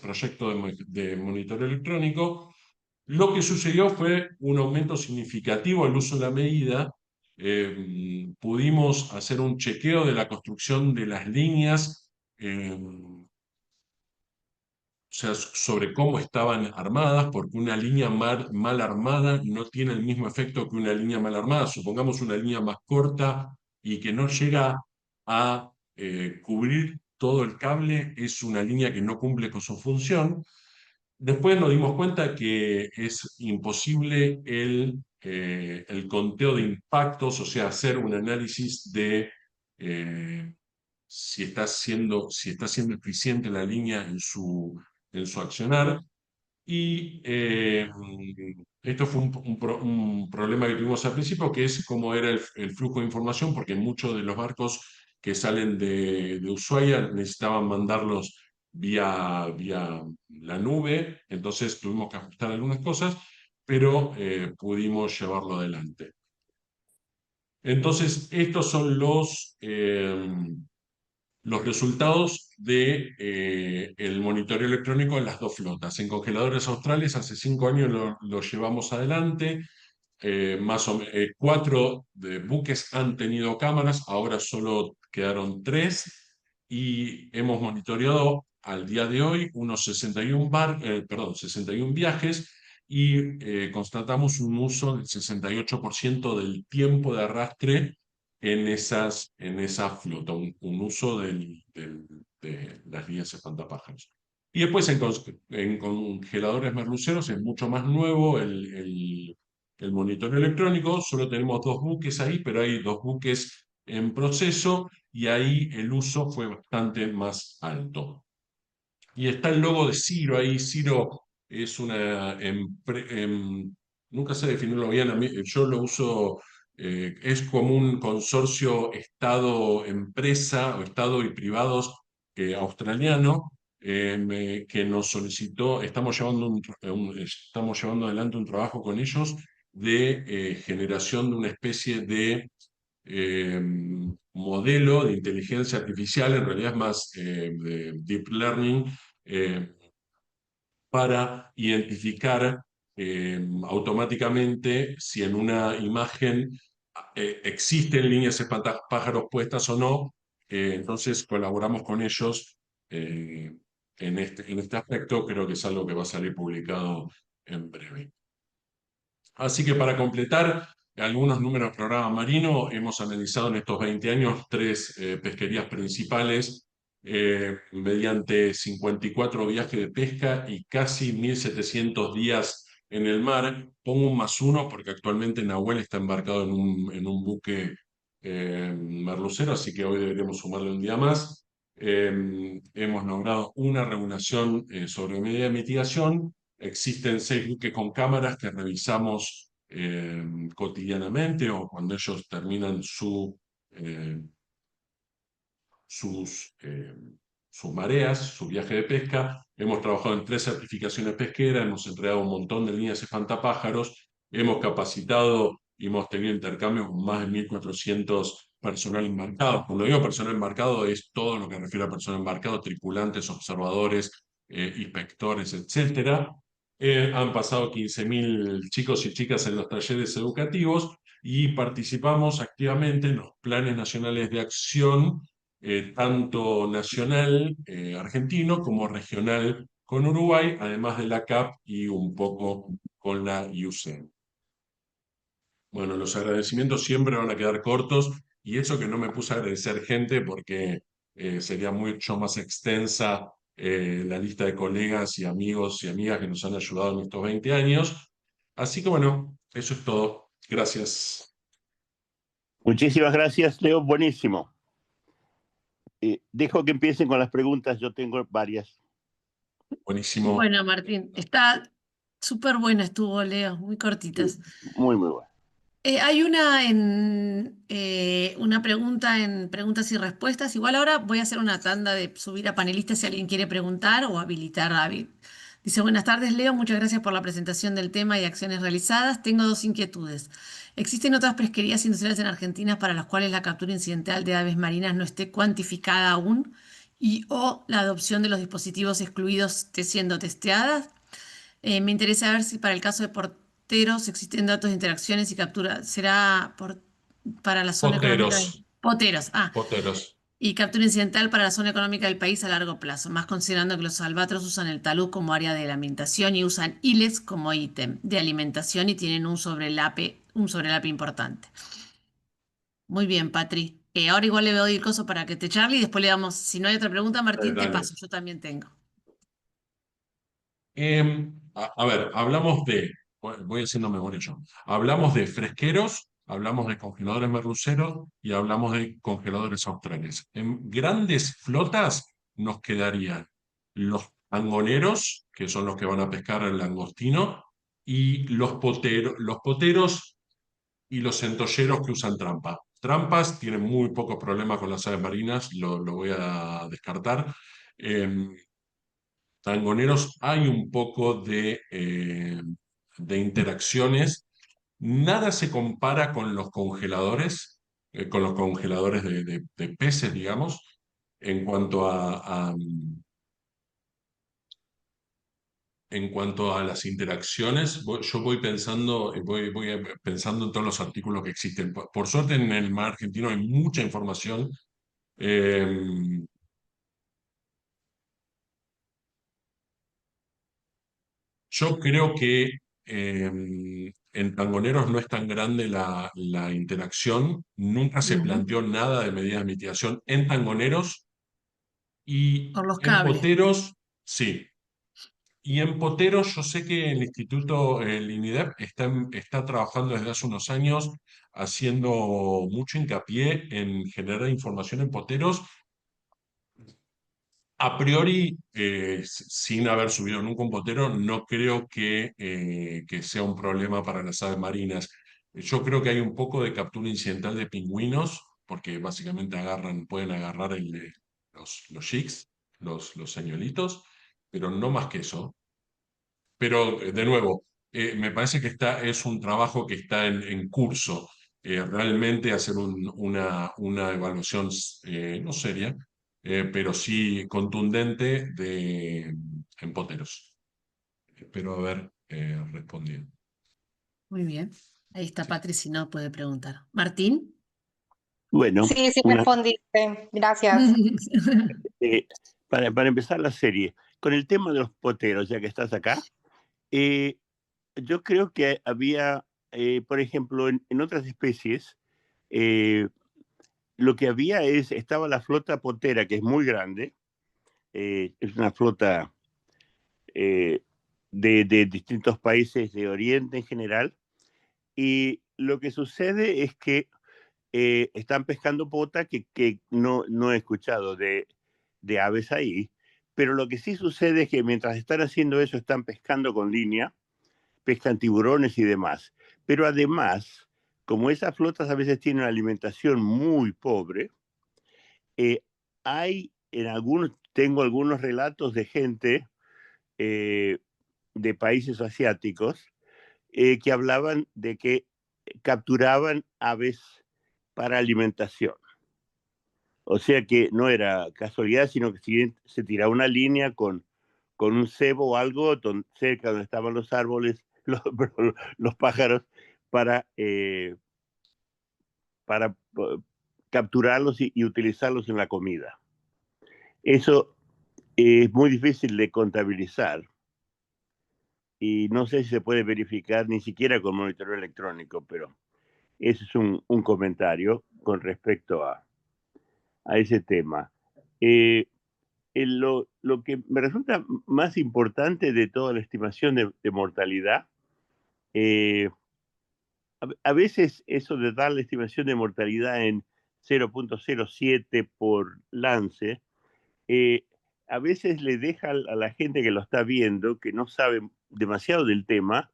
proyecto de monitoreo electrónico, lo que sucedió fue un aumento significativo del uso de la medida. Pudimos hacer un chequeo de la construcción de las líneas, o sea, sobre cómo estaban armadas, porque una línea mal armada no tiene el mismo efecto que una línea mal armada. Supongamos una línea más corta y que no llega a cubrir todo el cable, es una línea que no cumple con su función. Después nos dimos cuenta que es imposible el conteo de impactos, o sea, hacer un análisis de eh, si está siendo eficiente la línea en su accionar. Y esto fue un problema que tuvimos al principio, que es cómo era el flujo de información, porque muchos de los barcos que salen de Ushuaia necesitaban mandarlos vía la nube. Entonces tuvimos que ajustar algunas cosas, pero pudimos llevarlo adelante. Entonces, estos son los resultados el monitoreo electrónico en las dos flotas. En congeladores australes, hace 5 años lo llevamos adelante. 4 buques han tenido cámaras, ahora solo quedaron 3, y hemos monitoreado al día de hoy unos 61 viajes, y constatamos un uso del 68% del tiempo de arrastre en esa flota, un uso de las líneas espantapájaros. Y después en congeladores merluceros es mucho más nuevo el monitor electrónico. Solo tenemos dos buques ahí, pero hay dos buques en proceso y ahí el uso fue bastante más alto. Y está el logo de Ciro ahí. Ciro es nunca sé definirlo bien, yo lo uso, es como un consorcio Estado-empresa o Estado y privados australiano que nos solicitó, estamos llevando adelante un trabajo con ellos de generación de una especie de eh, modelo de inteligencia artificial, en realidad es más de deep learning, eh, para identificar automáticamente si en una imagen existen líneas espantapájaros puestas o no. Entonces colaboramos con ellos eh, en este aspecto. Creo que es algo que va a salir publicado en breve. Así que para completar algunos números del programa marino, hemos analizado en estos 20 años tres pesquerías principales mediante 54 viajes de pesca y casi 1.700 días en el mar. Pongo un más uno porque actualmente Nahuel está embarcado en un buque merlucero, así que hoy deberíamos sumarle un día más. Hemos logrado una regulación sobre medida de mitigación. Existen 6 buques con cámaras que revisamos cotidianamente o cuando ellos terminan eh, sus, eh, sus mareas, su viaje de pesca. Hemos trabajado en 3 certificaciones pesqueras, hemos entregado un montón de líneas espantapájaros, hemos capacitado y hemos tenido intercambios con más de 1.400 personal embarcado. Cuando digo personal embarcado es todo lo que refiere a personal embarcado, tripulantes, observadores, inspectores, etcétera. Han pasado 15.000 chicos y chicas en los talleres educativos y participamos activamente en los planes nacionales de acción, tanto nacional argentino como regional con Uruguay, además de la CAP y un poco con la IUCN. Bueno, los agradecimientos siempre van a quedar cortos y eso que no me puse a agradecer gente porque sería mucho más extensa la lista de colegas y amigos y amigas que nos han ayudado en estos 20 años. Así que bueno, eso es todo. Gracias. Muchísimas gracias, Leo. Buenísimo. Dejo que empiecen con las preguntas. Yo tengo varias. Buenísimo. Bueno, Martín, está súper buena, estuvo, Leo, muy Sí, cortitas. muy, muy bueno. Hay una pregunta en preguntas y respuestas. Igual ahora voy a hacer una tanda de subir a panelistas si alguien quiere preguntar o habilitar a Dice, buenas tardes, Leo. Muchas gracias por la presentación del tema y acciones realizadas. Tengo dos inquietudes. ¿Existen otras pesquerías industriales en Argentina para las cuales la captura incidental de aves marinas no esté cuantificada aún y o la adopción de los dispositivos excluidos esté siendo testeadas? Me interesa ver si para el caso de porteros existen datos de interacciones y captura. ¿Será para la zona económica de Poteros, Poteros? Ah, poteros. y captura incidental para la zona económica del país a largo plazo, más considerando que los albatros usan el talud como área de alimentación y usan iles como ítem de alimentación y tienen un sobrelape importante. Muy bien, Patri. Ahora igual le doy el coso para que te charle y después le damos, si no hay otra pregunta, Martín, te Dale. paso, yo también tengo. A ver, hablamos de, voy haciendo memoria yo, hablamos de fresqueros, hablamos de congeladores merluceros y hablamos de congeladores australes. En grandes flotas nos quedarían los angoneros, que son los que van a pescar el langostino, y los poteros y los centolleros que usan trampa. Trampas tienen muy pocos problemas con las aves marinas, lo voy a descartar. Em, Tangoneros hay un poco de interacciones. Nada se compara con los congeladores de peces, digamos, en cuanto en cuanto a las interacciones. Yo voy pensando, pensando en todos los artículos que existen. Por suerte en el mar argentino hay mucha información. eh, Yo creo que en Tangoneros no es tan grande la interacción, nunca se Ujú. planteó nada de medidas de mitigación en Tangoneros y Por los en cables. Poteros Sí. Y en poteros, yo sé que el Instituto, el INIDEP, está trabajando desde hace unos años haciendo mucho hincapié en generar información en poteros. A priori, sin haber subido nunca un potero, no creo que sea un problema para las aves marinas. Yo creo que hay un poco de captura incidental de pingüinos, porque básicamente pueden agarrar los chicks, los señuelitos, pero no más que eso. Pero, de nuevo, me parece que es un trabajo que está en curso. Realmente hacer una evaluación no seria, pero sí contundente en poteros. Espero haber respondido. Muy bien. Ahí está Sí. Patri, si no puede preguntar. ¿Martín? Bueno, Sí, sí respondiste. Gracias. eh, para empezar la serie, con el tema de los poteros, ya que estás acá, eh, yo creo que había, por ejemplo, en otras especies, eh, lo que había estaba la flota potera, que es muy grande, es una flota de distintos países de Oriente en general, y lo que sucede es que están pescando pota que no he escuchado de aves ahí, pero lo que sí sucede es que mientras están haciendo eso están pescando con línea, pescan tiburones y demás. Pero además, como esas flotas a veces tienen una alimentación muy pobre, tengo algunos relatos de gente eh, de países asiáticos que hablaban de que capturaban aves para alimentación. O sea que no era casualidad, sino que se tiraba una línea con un cebo o algo cerca donde estaban los árboles, los pájaros, para, para capturarlos y utilizarlos en la comida. Eso es muy difícil de contabilizar y no sé si se puede verificar ni siquiera con monitoreo electrónico, pero ese es un comentario con respecto a ese tema. Eh, lo que me resulta más importante de toda la estimación de mortalidad, eh, a veces eso de dar la estimación de mortalidad en 0.07 por lance, eh, a veces le deja a la gente que lo está viendo, que no sabe demasiado del tema,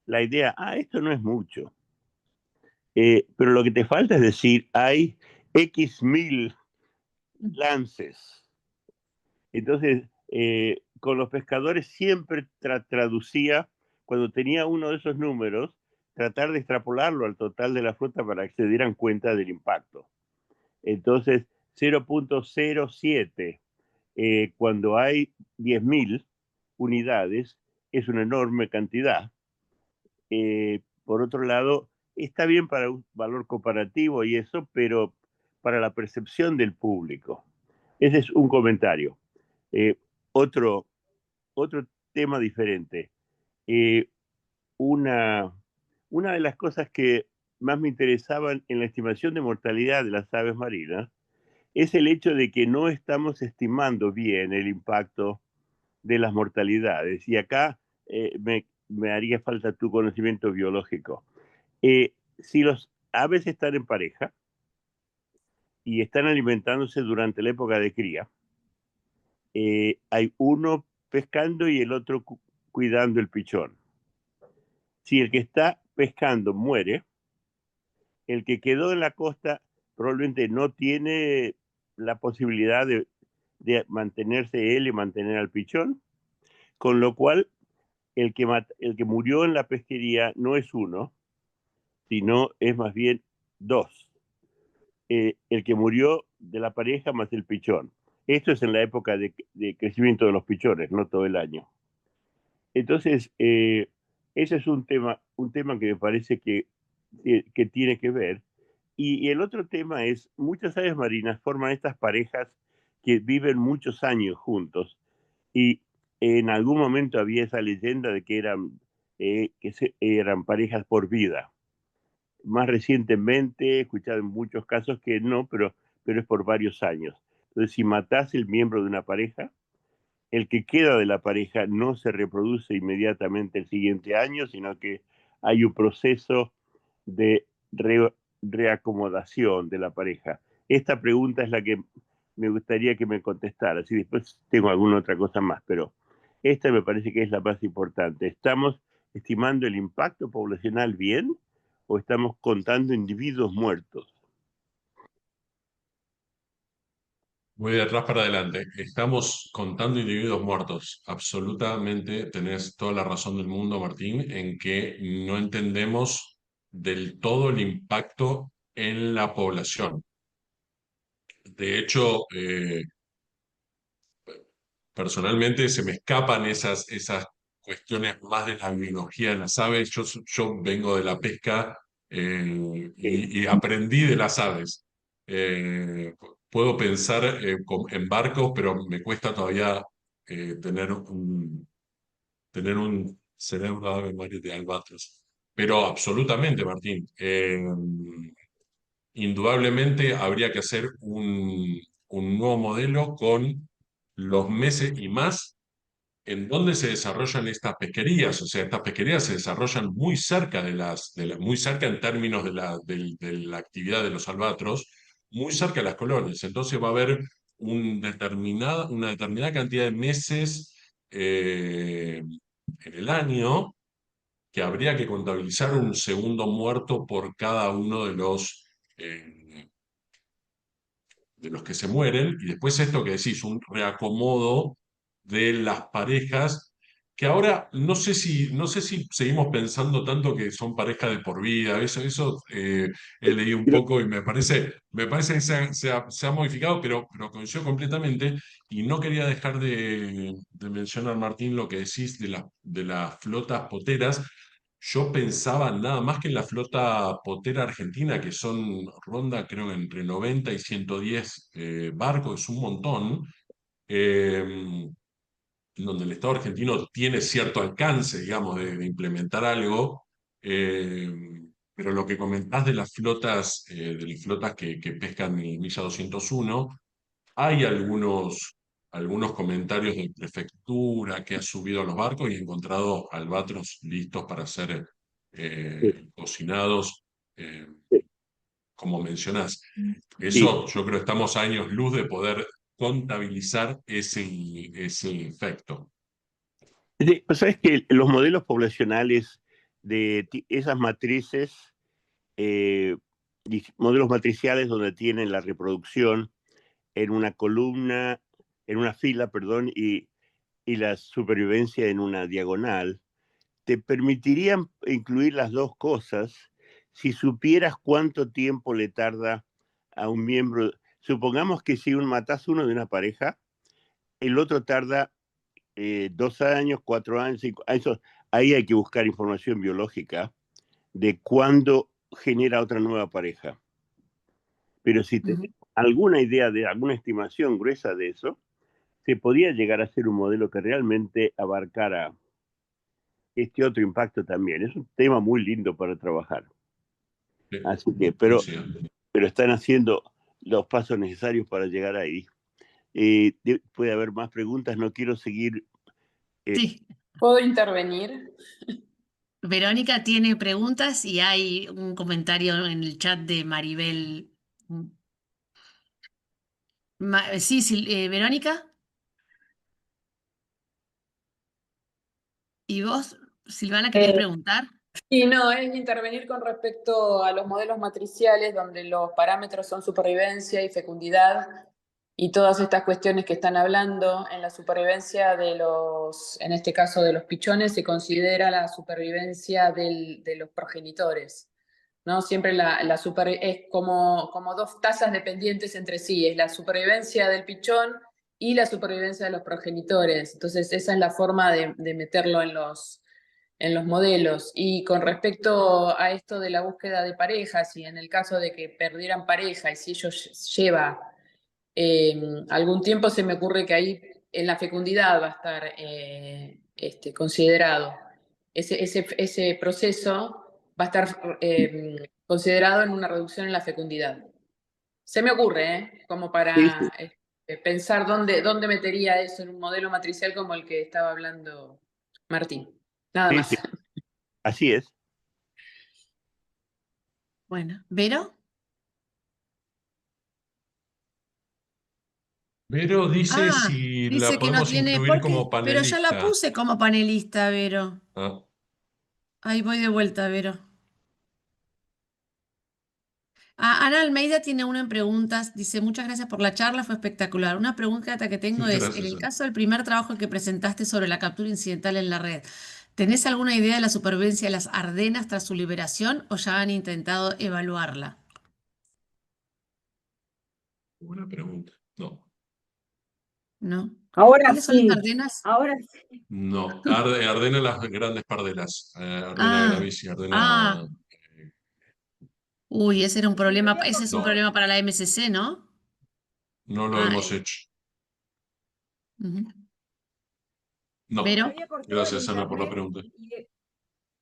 la idea, esto no es mucho. Pero lo que te falta es decir, hay X mil lances. Entonces, con los pescadores siempre traducía, cuando tenía uno de esos números, tratar de extrapolarlo al total de la flota para que se dieran cuenta del impacto. Entonces, 0.07, cuando hay 10.000 unidades, es una enorme cantidad. Por otro lado, está bien para un valor comparativo y eso, pero para la percepción del público. Ese es un comentario. Eh, otro, otro tema diferente. Eh, una, una de las cosas que más me interesaban en la estimación de mortalidad de las aves marinas es el hecho de que no estamos estimando bien el impacto de las mortalidades. Y acá me haría falta tu conocimiento biológico. Si los aves están en pareja y están alimentándose durante la época de cría, hay uno pescando y el otro cuidando el pichón. Si el que está pescando muere, el que quedó en la costa probablemente no tiene la posibilidad de mantenerse él y mantener al pichón, con lo cual el que murió en la pesquería no es uno, sino es más bien dos. El que murió de la pareja más el pichón. Esto es en la época de crecimiento de los pichones, no todo el año. Entonces, ese es un tema que me parece que tiene que ver. Y el otro tema es, muchas aves marinas forman estas parejas que viven muchos años juntos. Y en algún momento había esa leyenda de que eran parejas por vida. Más recientemente he escuchado en muchos casos que no, pero es por varios años. Entonces, si matás el miembro de una pareja, el que queda de la pareja no se reproduce inmediatamente el siguiente año, sino que hay un proceso de reacomodación de la pareja. Esta pregunta es la que me gustaría que me contestara. Si después tengo alguna otra cosa más, pero esta me parece que es la más importante. ¿Estamos estimando el impacto poblacional bien o estamos contando individuos muertos? Voy de atrás para adelante. Estamos contando individuos muertos. Absolutamente tenés toda la razón del mundo, Martín, en que no entendemos del todo el impacto en la población. De hecho, personalmente se me escapan esas cuestiones más de la biología de las aves. Yo vengo de la pesca y aprendí de las aves. Puedo pensar en barcos, pero me cuesta todavía tener un cerebro de ave maris de albatros. Pero absolutamente, Martín. Indudablemente habría que hacer un nuevo modelo con los meses y más en dónde se desarrollan estas pesquerías. O sea, estas pesquerías se desarrollan muy cerca muy cerca en términos de la actividad de los albatros, muy cerca de las colonias. Entonces va a haber una determinada cantidad de meses en el año que habría que contabilizar un segundo muerto por cada uno de los que se mueren, y después esto que decís, un reacomodo de las parejas, que ahora no sé si seguimos pensando tanto que son parejas de por vida, eso he leído un poco y me parece que se ha modificado, pero coincido completamente, y no quería dejar de mencionar, Martín, lo que decís de las flotas poteras. Yo pensaba nada más que en la flota potera argentina, que ronda creo entre 90 y 110 barcos, es un montón, eh, donde el Estado argentino tiene cierto alcance, digamos, de implementar algo, eh, pero lo que comentás de las flotas que pescan en Milla 201, hay algunos comentarios de prefectura que ha subido a los barcos y encontrado albatros listos para ser cocinados, eh, como mencionás. Sí, Eso yo creo que estamos a años luz de poder contabilizar ese efecto. pues sabes que los modelos poblacionales de esas matrices, eh, modelos matriciales donde tienen la reproducción en una columna, en una fila, perdón, y la supervivencia en una diagonal, te permitirían incluir las dos cosas si supieras cuánto tiempo le tarda a un miembro. Supongamos que si matas uno de una pareja, el otro tarda 2 años, 4 años, 5 años. Ahí hay que buscar información biológica de cuándo genera otra nueva pareja. Pero si tenés alguna idea de alguna estimación gruesa de eso, se podía llegar a ser un modelo que realmente abarcara este otro impacto también. Es un tema muy lindo para trabajar. Así que, Coincido. pero están haciendo los pasos necesarios para llegar ahí. Puede haber más preguntas, no quiero seguir. Sí, ¿Puedo intervenir? Verónica tiene preguntas y hay un comentario en el chat de Maribel. Sí, Verónica. ¿Y vos, Silvana, querías preguntar? Y no, es intervenir con respecto a los modelos matriciales donde los parámetros son supervivencia y fecundidad y todas estas cuestiones que están hablando. En la supervivencia en este caso de los pichones, se considera la supervivencia de los progenitores, ¿no? Siempre es como dos tazas dependientes entre sí, es la supervivencia del pichón y la supervivencia de los progenitores. Entonces esa es la forma de meterlo en los modelos. Y con respecto a esto de la búsqueda de parejas, y en el caso de que perdieran pareja, y si ellos lleva algún tiempo, se me ocurre que ahí en la fecundidad va a estar considerado. Ese proceso va a estar considerado en una reducción en la fecundidad. Se me ocurre, como Sí, para... pensar dónde metería eso en un modelo matricial como el que estaba hablando Martín. Nada Sí, más. sí, así es. Bueno, ¿Vero? Pero dice Ah, si la dice que no podemos tiene, incluir ¿por como qué? Pero ya la panelista. puse como panelista, Vero. Ah, Ahí voy de vuelta, Vero. Ah, Ana Almeida tiene una en preguntas. Dice, muchas gracias por la charla, fue espectacular. Una pregunta que tengo es, en gracias, el Ana. caso del primer trabajo que presentaste sobre la captura incidental en la red, ¿tenés alguna idea de la supervivencia de las Ardenas tras su liberación o ya han intentado evaluarla? Buena pregunta. No, ¿No? Ahora ¿Cuáles son las sí, Ardenas? ahora sí. no. Ardena las grandes pardelas. Ardena Ah, gravis y Ardena... ah, uy, ese era un Y problema, quería ese es un No, problema para la MSC, ¿no? no lo Ah, hemos hecho. ujú. No. me ¿Vero? había cortado el Gracias, Ana, por la internet pregunta.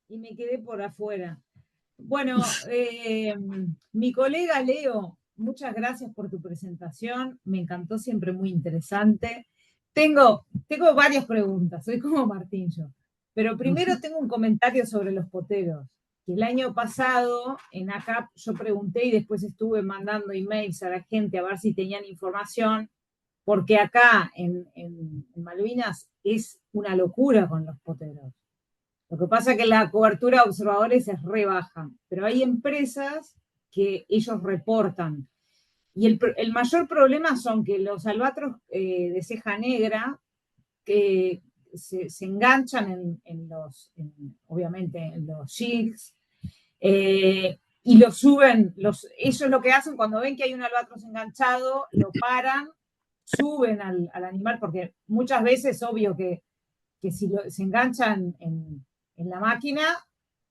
y me quedé por afuera. Bueno, mi colega Leo, muchas gracias por tu presentación. Me encantó, siempre muy interesante. Tengo varias preguntas, soy como Martín yo. Pero primero tengo un comentario sobre los poteros. Que el año pasado en ACAP yo pregunté y después estuve mandando emails a la gente a ver si tenían información, porque acá en Malvinas es una locura con los poteros. Lo que pasa es que la cobertura de observadores es re baja, pero hay empresas que ellos reportan. Y el mayor problema son que los albatros de ceja negra que se enganchan obviamente en los jigs, y lo suben. Ellos lo que hacen cuando ven que hay un albatros enganchado, lo paran, suben al animal, porque muchas veces, obvio que si se enganchan en la máquina,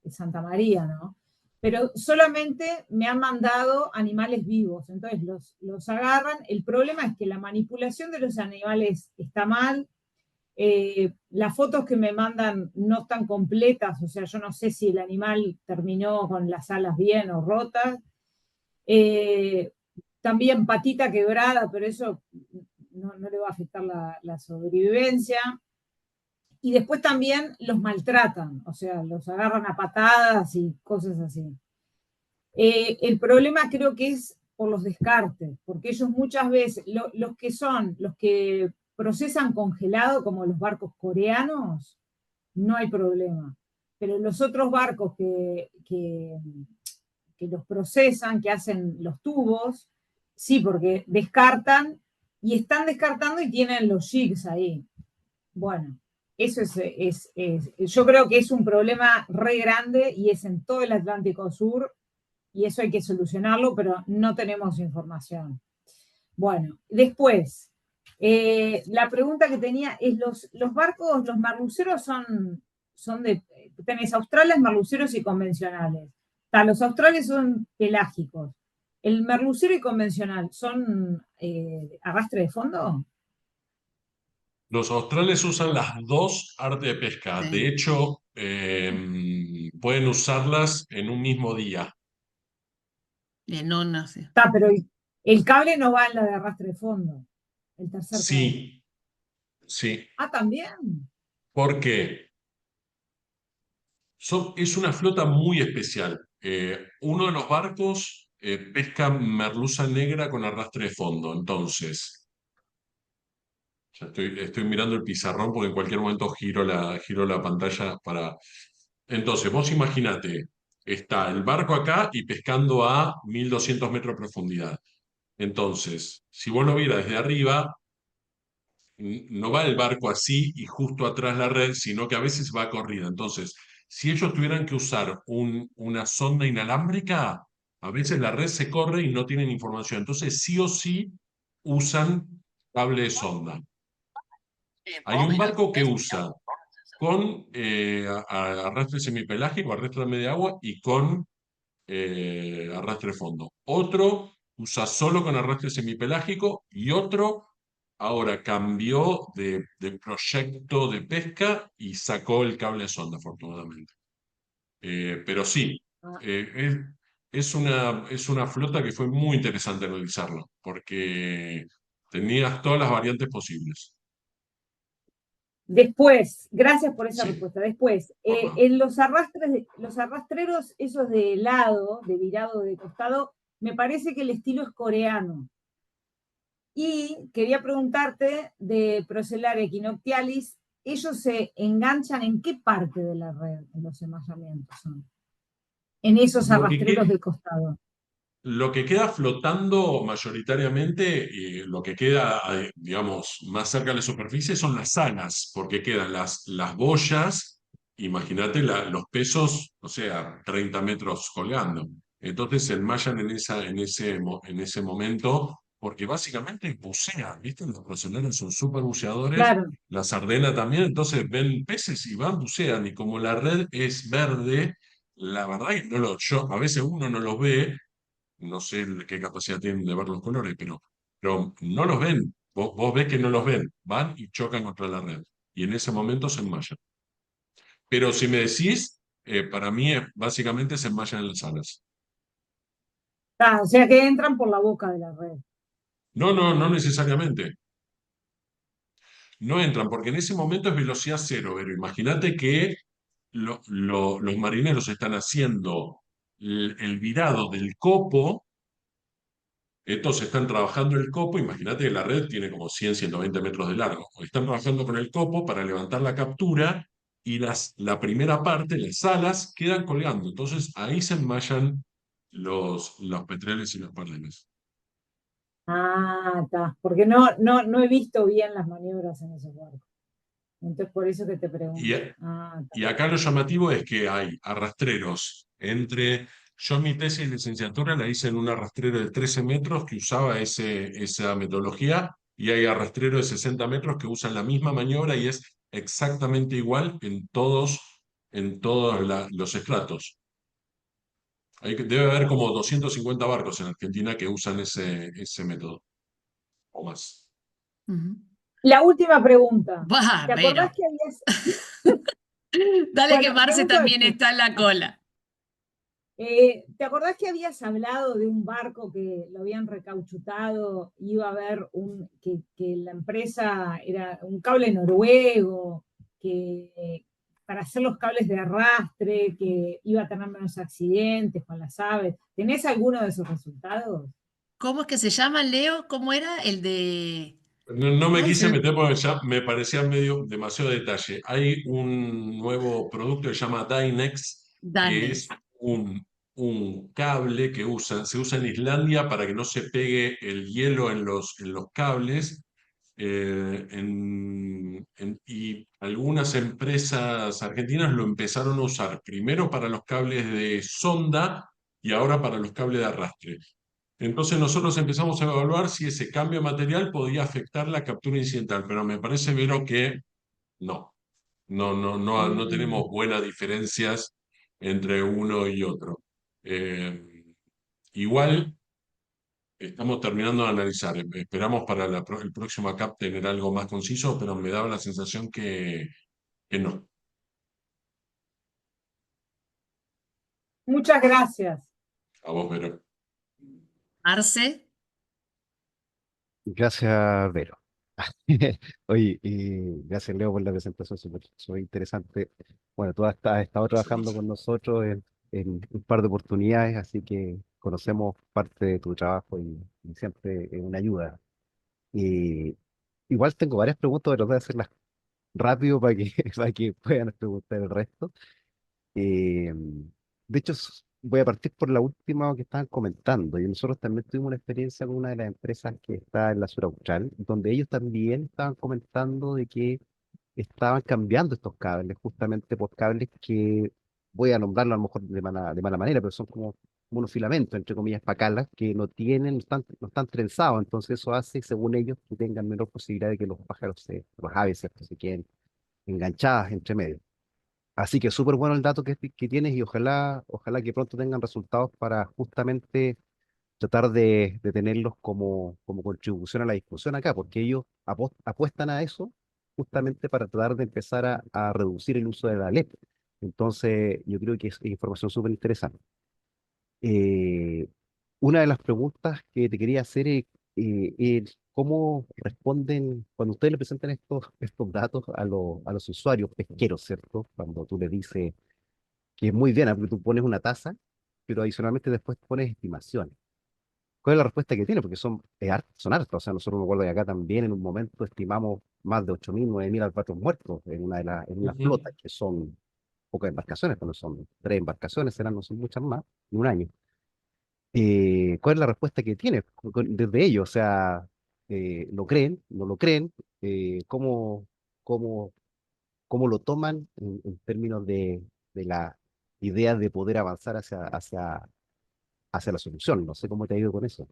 es Santa María, ¿no? Pero solamente me han mandado animales vivos, entonces los agarran. El problema es que la manipulación de los animales está mal. Las fotos que me mandan no están completas, o sea, yo no sé si el animal terminó con las alas bien o rotas. Eh, También patita quebrada, pero eso no le va a afectar la sobrevivencia. Y después también los maltratan, o sea, los agarran a patadas y cosas así. El problema creo que es por los descartes, porque ellos muchas veces, los que procesan congelado, como los barcos coreanos, no hay problema. Pero los otros barcos que los procesan, que hacen los tubos, sí, porque descartan y están descartando y tienen los jigs ahí. Bueno, eso yo creo que es un problema re grande y es en todo el Atlántico Sur y eso hay que solucionarlo, pero no tenemos información. Bueno, después, la pregunta que tenía es, los barcos, los merluceros tenés australes, merluceros y convencionales. Los australes son pelágicos. ¿El merlucero y convencional son arrastre de fondo? Los australes usan las dos artes de pesca. De Sí. hecho, pueden usarlas en un mismo día. No, no sé. Pero el cable no va en la de arrastre de fondo, el tercer cable. Sí, sí. También. ¿Por qué? Es una flota muy especial. Uno de los barcos pesca merluza negra con arrastre de fondo. Entonces, ya estoy mirando el pizarrón porque en cualquier momento giro la pantalla para... Entonces, vos imaginate, está el barco acá y pescando a 1200 metros de profundidad. Entonces, si vos lo vieras desde arriba, no va el barco así y justo atrás la red, sino que a veces va corrida. Entonces, si ellos tuvieran que usar una sonda inalámbrica, a veces la red se corre y no tienen información. Entonces, sí o sí usan cable de sonda. Hay un barco que usa con arrastre semipelágico, arrastre a media agua y con arrastre de fondo. Otro usa solo con arrastre semipelágico y otro ahora cambió de proyecto de pesca y sacó el cable de sonda, afortunadamente. Pero sí, es una flota que fue muy interesante analizarla, porque Tenías todas las variantes posibles. Después, gracias por esa Sí. respuesta. Después, Por favor. en los los arrastreros, esos de lado, de virado de costado, me parece que el estilo es coreano. Y quería preguntarte de Procellaria equinoctialis, ¿ellos se enganchan en qué parte de la red en los enmallamientos son? En esos Lo que, arrastreros que- de costado. lo que queda flotando mayoritariamente, lo que queda, digamos, más cerca de la superficie son las alas, porque quedan las boyas, imagínate los pesos, o sea, 30 metros colgando. Entonces se enmallan en ese momento, porque básicamente bucean, ¿viste? Los profesionales son súper buceadores, Claro, la sardena también, entonces ven peces y van, bucean, y como la red es verde, la verdad que a veces uno no los ve, no sé qué capacidad tienen de ver los colores, pero no los ven. Vos ves que no los ven, van y chocan contra la red. Y en ese momento se enmallan. Pero si me decís, para mí básicamente se enmallan en las alas. o sea que entran por la boca de la red. No, no, no necesariamente. No entran, porque en ese momento es velocidad cero, pero imagínate que los marineros están haciendo el virado del copo. Entonces están trabajando el copo, imagínate que la red tiene como 100, 120 metros de largo. Están trabajando con el copo para levantar la captura y la primera parte, las alas, quedan colgando. Entonces ahí se enmallan los petreles y los pardeles. Ah, está. Porque no he visto bien las maniobras en esos barcos. Entonces, por eso que te Y, pregunto. Ah, está. y acá lo llamativo es que hay arrastreros entre... Yo mi tesis de licenciatura la hice en un arrastrero de 13 metros que usaba esa metodología y hay arrastreros de 60 metros que usan la misma maniobra y es exactamente igual en todos los estratos. Debe haber como 250 barcos en Argentina que usan ese método o más. Ujú. La última pregunta. Va, ¿Te acordás pero que habías... dale que Bueno, Marce pregunto también esto. está en la cola. ¿Te acordás que habías hablado de un barco que lo habían recauchutado? Iba a haber que la empresa era un cable noruego, que para hacer los cables de arrastre, que iba a tener menos accidentes con las aves. ¿Tenés alguno de esos resultados? ¿Cómo es que se llama, Leo? ¿Cómo era el de...? No me Ay, quise meter porque ya me parecía demasiado detalle. Hay un nuevo producto que se llama Dynex, que Dale. es un cable que se usa en Islandia para que no se pegue el hielo en los cables. Y algunas empresas argentinas lo empezaron a usar primero para los cables de sonda y ahora para los cables de arrastre. Entonces nosotros empezamos a evaluar si ese cambio de material podía afectar la captura incidental, pero me parece, Vero, que no. No tenemos Mm. buenas diferencias entre uno y otro. Igual estamos terminando de analizar. Esperamos para el próximo ACAP tener algo más conciso, pero me daba la sensación que no. Muchas gracias. A vos, Vero. Marce. Gracias, Vero. Oye, y gracias, Leo, por la presentación súper interesante. Bueno, tú has estado Gracias, trabajando Marcelo. con nosotros en un par de oportunidades, así que conocemos parte de tu trabajo y siempre es una ayuda. Y igual tengo varias preguntas, pero voy a hacerlas rápido para que, para que puedan preguntar el resto. Eh, de hecho, voy a partir por la última que estaban comentando. Y nosotros también tuvimos una experiencia con una de las empresas que está en la Sur Austral, donde ellos también estaban comentando de que estaban cambiando estos cables, justamente por cables que voy a nombrarlo a lo mejor de mala manera, pero son como unos filamentos, entre comillas, pacalas, que no están trenzados. Entonces, eso hace, según ellos, que tengan menor posibilidad de que los pájaros, los aves, ¿cierto?, se queden enganchadas entre medio. Así que súper bueno el dato que tienes y ojalá que pronto tengan resultados para justamente tratar de tenerlos como contribución a la discusión acá, porque ellos apuestan a eso justamente para tratar de empezar a reducir el uso de la LED. Entonces, yo creo que es información súper interesante. Eh, una de las preguntas que te quería hacer es ¿cómo responden cuando ustedes le presentan estos datos a los usuarios pesqueros, ¿cierto? Cuando tú le dices que es muy bien, porque tú pones una tasa, pero adicionalmente después pones estimaciones. ¿Cuál es la respuesta que tiene? Porque son hartos. O sea, nosotros me acuerdo que acá también en un momento estimamos más de 8.000, 9.000 albatros muertos en en una Ujú. flota, que son pocas embarcaciones, cuando son 3 embarcaciones, serán, no son muchas más, en un año. ¿Cuál es la respuesta que tiene desde ellos? O sea, ¿lo creen? ¿No lo creen? ¿Cómo, cómo, cómo lo toman en términos de la idea de poder avanzar hacia la solución? No sé cómo te ha ido con eso.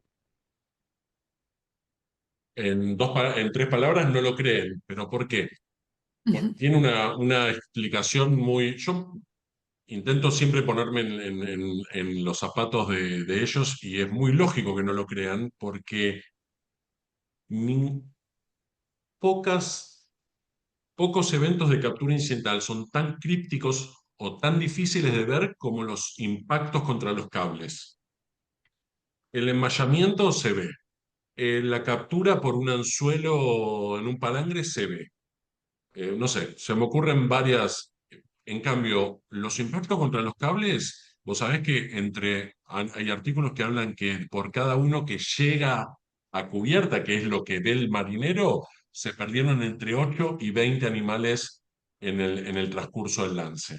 En 3 palabras no lo creen, pero ¿por qué? Tiene una explicación muy... Yo intento siempre ponerme en los zapatos de ellos y es muy lógico que no lo crean porque ni- pocas, pocos eventos de captura incidental son tan crípticos o tan difíciles de ver como los impactos contra los cables. El enmayamiento se ve. La captura por un anzuelo en un palangre se ve. No sé, se me ocurren varias. En cambio, los impactos contra los cables, vos sabés que hay artículos que hablan que por cada uno que llega a cubierta, que es lo que ve el marinero, se perdieron entre 8 y 20 animales en el transcurso del lance.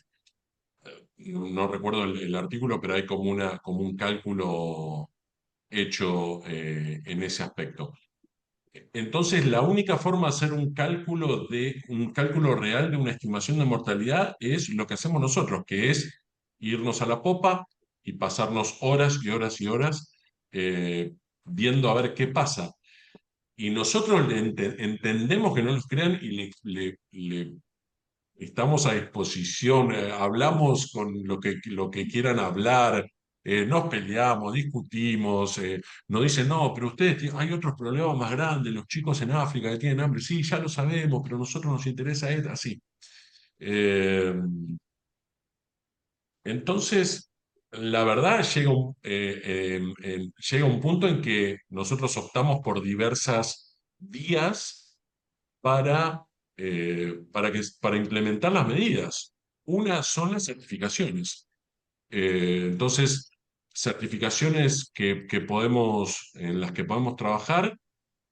No recuerdo el artículo, pero hay como un cálculo hecho en ese aspecto. Entonces, la única forma de hacer un cálculo real de una estimación de mortalidad es lo que hacemos nosotros, que es irnos a la popa y pasarnos horas y horas y horas eh, viendo a ver qué pasa. Y nosotros entendemos que no nos crean y le estamos a disposición, hablamos con lo que quieran hablar, nos peleamos, discutimos, nos dicen, no, pero hay otros problemas más grandes, los chicos en África que tienen hambre, sí, ya lo sabemos, pero a nosotros nos interesa es así. Eh, entonces, la verdad llega un punto en que nosotros optamos por diversas vías para implementar las medidas. Una son las certificaciones. Entonces, certificaciones en las que podemos trabajar,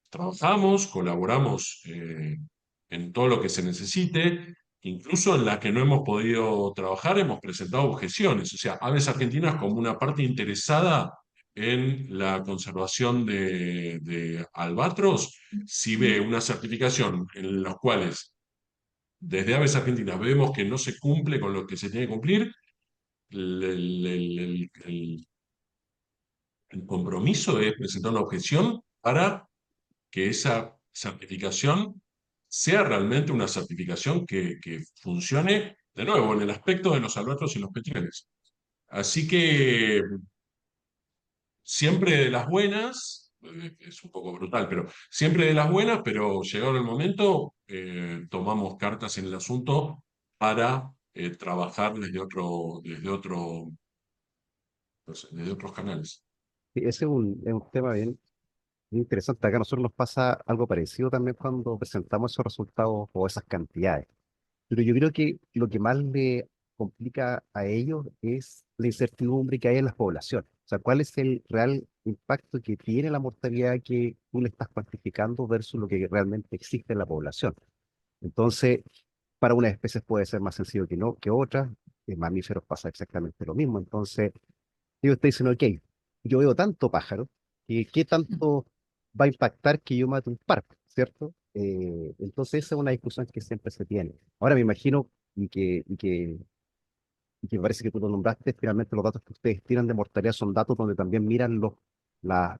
trabajamos, colaboramos en todo lo que se necesite, incluso en las que no hemos podido trabajar, hemos presentado objeciones. O sea, Aves Argentinas como una parte interesada en la conservación de albatros, si ve una certificación en las cuales desde Aves Argentinas vemos que no se cumple con lo que se tiene que cumplir, el compromiso es presentar una objeción para que esa certificación sea realmente una certificación que funcione, de nuevo, en el aspecto de los albatros y los petriones. Así que siempre de las buenas, es un poco brutal, pero siempre de las buenas, pero llegado el momento, tomamos cartas en el asunto para trabajar no sé, desde otros canales. Sí, ese es un tema bien interesante. Acá a nosotros nos pasa algo parecido también cuando presentamos esos resultados o esas cantidades. Pero yo creo que lo que más le complica a ellos es la incertidumbre que hay en las poblaciones. O sea, ¿cuál es el real impacto que tiene la mortalidad que tú le estás cuantificando versus lo que realmente existe en la población? Entonces, para unas especies puede ser más sencillo que no que otras. En mamíferos pasa exactamente lo mismo. Entonces, ellos te dicen, ok, yo veo tanto pájaro, que ¿qué tanto va a impactar que yo mate un par? ¿Cierto? Entonces esa es una discusión que siempre se tiene. Ahora me imagino y que parece que tú lo nombraste, finalmente los datos que ustedes tiran de mortalidad son datos donde también miran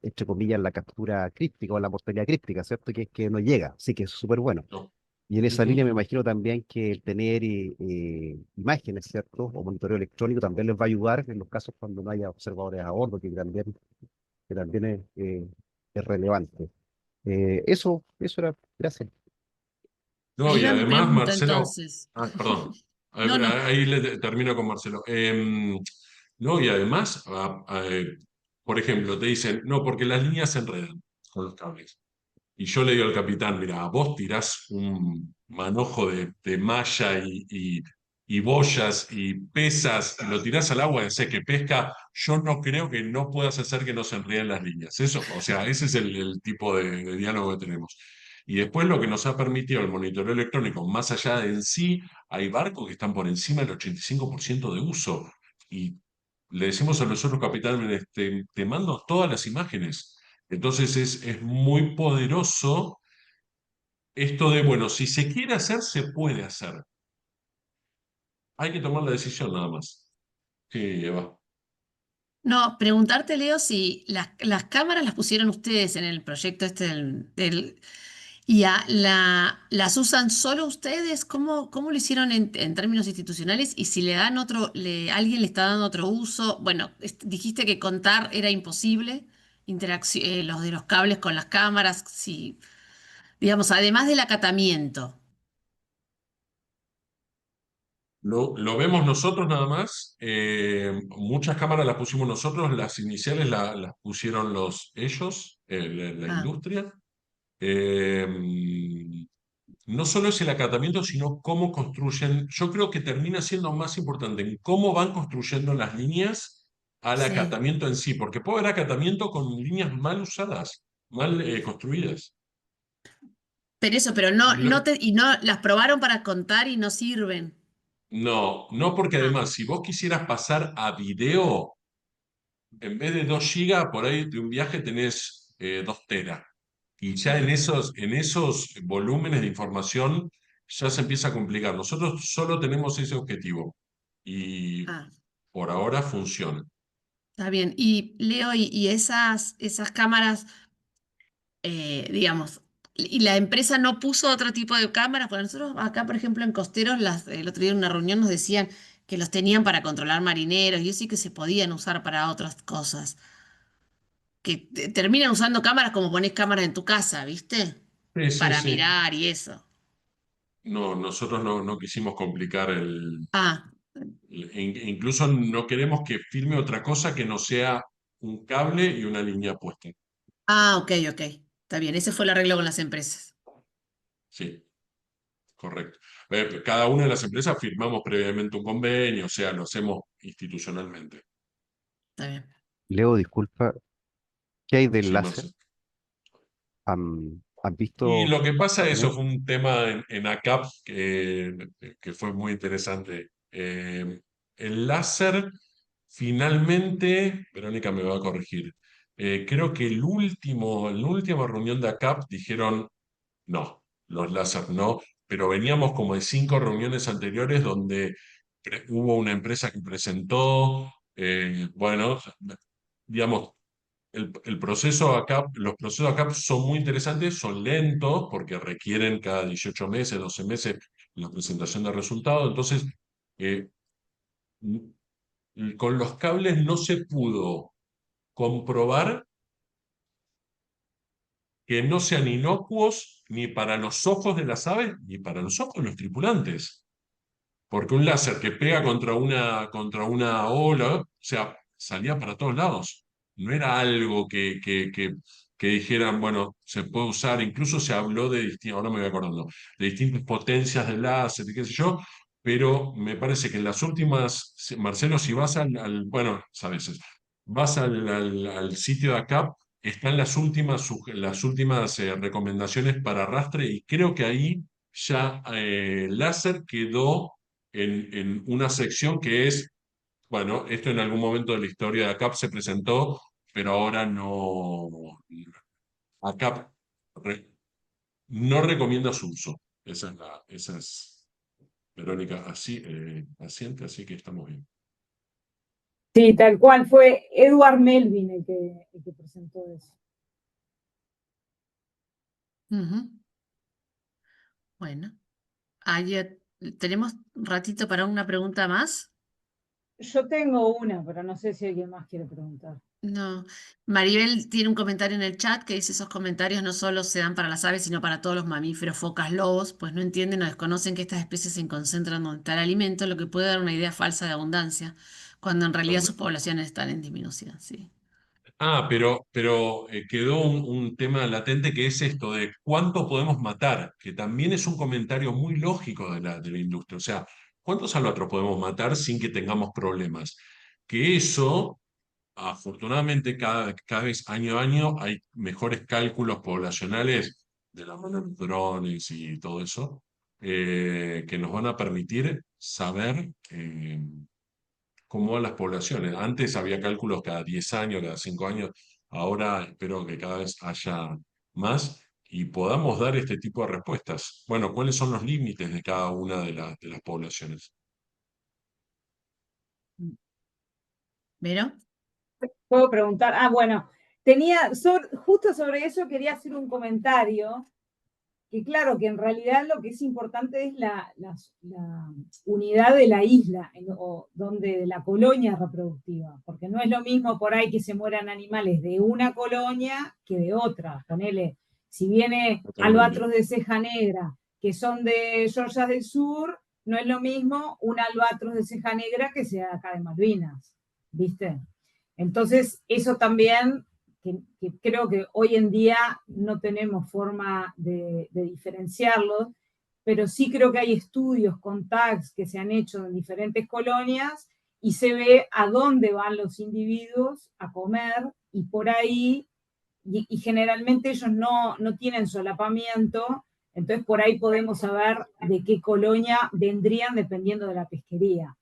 entre comillas, la captura críptica o la mortalidad críptica, ¿cierto? Que es que no llega, sí que es súper bueno. ¿No? Y en esa línea Ujú. me imagino también que el tener imágenes, ¿cierto? O monitoreo electrónico también les va a ayudar en los casos cuando no haya observadores a bordo, que también es relevante. Eso era, gracias. No, Ahí y va mi además, pregunta Marcelo, entonces. perdón, No, no. ahí termino con Marcelo. No, y además, por ejemplo, te dicen, no, porque las líneas se enredan con los cables. Y yo le digo al capitán, mira, vos tirás un manojo de malla y boyas y pesas y lo tirás al agua y sé que pesca, yo no creo que no puedas hacer que no se enreden las líneas. Eso, o sea, ese es el tipo de diálogo que tenemos. Y después lo que nos ha permitido el monitoreo electrónico, más allá de en sí, hay barcos que están por encima del 85% de uso. Y le decimos a los otros capitanes, te mando todas las imágenes. Entonces es muy poderoso esto de, bueno, si se quiere hacer, se puede hacer. Hay que tomar la decisión nada más. Sí, Eva. No, preguntarte, Leo, si las cámaras las pusieron ustedes en el proyecto este y las usan solo ustedes. ¿Cómo lo hicieron en términos institucionales? Y si le dan alguien le está dando otro uso. Bueno, dijiste que contar era imposible, los de los cables con las cámaras, sí, digamos, además del acatamiento. Lo vemos nosotros nada más. Muchas cámaras las pusimos nosotros, las iniciales las pusieron ellos, la Ah, industria. Eh, no solo es el acatamiento, sino cómo construyen. Yo creo que termina siendo más importante en cómo van construyendo las líneas al sí. acatamiento en sí, porque puede haber acatamiento con líneas mal usadas, mal construidas. Pero Y no las probaron para contar y no sirven. no, no porque Ah, además, si vos quisieras pasar a video, en vez de 2 gigas, por ahí de un viaje tenés 2 teras. Y ya ah, en esos volúmenes de información ya se empieza a complicar. Nosotros solo tenemos ese objetivo y ah. por ahora funciona. Está bien. Y Leo, y esas cámaras, digamos, y la empresa no puso otro tipo de cámaras, porque nosotros acá, por ejemplo, en Costeros, el otro día en una reunión nos decían que los tenían para controlar marineros y eso y que se podían usar para otras cosas. Que terminan usando cámaras como ponés cámaras en tu casa, ¿viste? Sí, sí, Para sí. mirar y eso. No, nosotros no quisimos complicar Ah, incluso no queremos que filme otra cosa que no sea un cable y una línea puesta. ok, ok. Está bien, ese fue el arreglo con las empresas. Sí, correcto. Cada una de las empresas firmamos previamente un convenio, o sea, lo hacemos institucionalmente. Está bien. Leo, disculpa, ¿qué hay del Sí, láser? Marcelo. ¿Han Y visto lo que pasa, eso algún? fue un tema en ACAP que fue muy interesante. El láser, finalmente, Verónica me va a corregir, creo que en la última reunión de ACAP dijeron, no, los láser no, pero veníamos como de 5 reuniones anteriores donde hubo una empresa que presentó, bueno, digamos, el proceso acá, los procesos acá son muy interesantes, son lentos porque requieren cada 18 meses, 12 meses la presentación de resultados. Entonces, eh, con los cables no se pudo comprobar que no sean inocuos ni para los ojos de las aves ni para los ojos de los tripulantes. Porque un láser que pega contra una ola, o sea, salía para todos lados. No era algo que dijeran, bueno, se puede usar, incluso se habló de distintas, ahora me voy acordando, de distintas potencias de láser, y qué sé yo, pero me parece que en las últimas, Marcelo, si vas bueno, sabes, vas al sitio de ACAP, están las últimas recomendaciones para arrastre y creo que ahí ya láser quedó en una sección que es, bueno, esto en algún momento de la historia de ACAP se presentó, pero ahora no, ACAP no recomienda su uso. Esa es Verónica, así, asiente, así que estamos bien. Sí, tal cual, fue Edward Melvin el que presentó eso. Ujú. Bueno, tenemos un ratito para una pregunta más. Yo tengo una, pero no sé si alguien más quiere preguntar. No, Maribel tiene un comentario en el chat que dice esos comentarios no solo se dan para las aves, sino para todos los mamíferos, focas, lobos, pues no entienden o desconocen que estas especies se concentran donde está el alimento, lo que puede dar una idea falsa de abundancia, cuando en realidad sus poblaciones están en disminución, sí. Pero quedó un tema latente que es esto de cuánto podemos matar, que también es un comentario muy lógico de la industria. O sea, ¿cuántos albatros podemos matar sin que tengamos problemas? Que eso, afortunadamente, cada vez año a año hay mejores cálculos poblacionales de la mano de los drones y todo eso, que nos van a permitir saber cómo van las poblaciones. Antes había cálculos cada 10 años, cada 5 años, ahora espero que cada vez haya más y podamos dar este tipo de respuestas. Bueno, ¿cuáles son los límites de cada una de las poblaciones? ¿Vero? Puedo preguntar. Bueno, justo sobre eso quería hacer un comentario, que claro, que en realidad lo que es importante es la unidad de la isla, o de la colonia reproductiva, porque no es lo mismo por ahí que se mueran animales de una colonia que de otra. Ponele, si viene Totalmente. albatros de ceja negra, que son de Georgia del Sur, no es lo mismo un albatros de ceja negra que sea acá de Malvinas, ¿viste? Entonces, eso también, que creo que hoy en día no tenemos forma de diferenciarlos, pero sí creo que hay estudios con tags que se han hecho en diferentes colonias y se ve a dónde van los individuos a comer, y por ahí, y generalmente ellos no tienen solapamiento, entonces por ahí podemos saber de qué colonia vendrían dependiendo de la pesquería.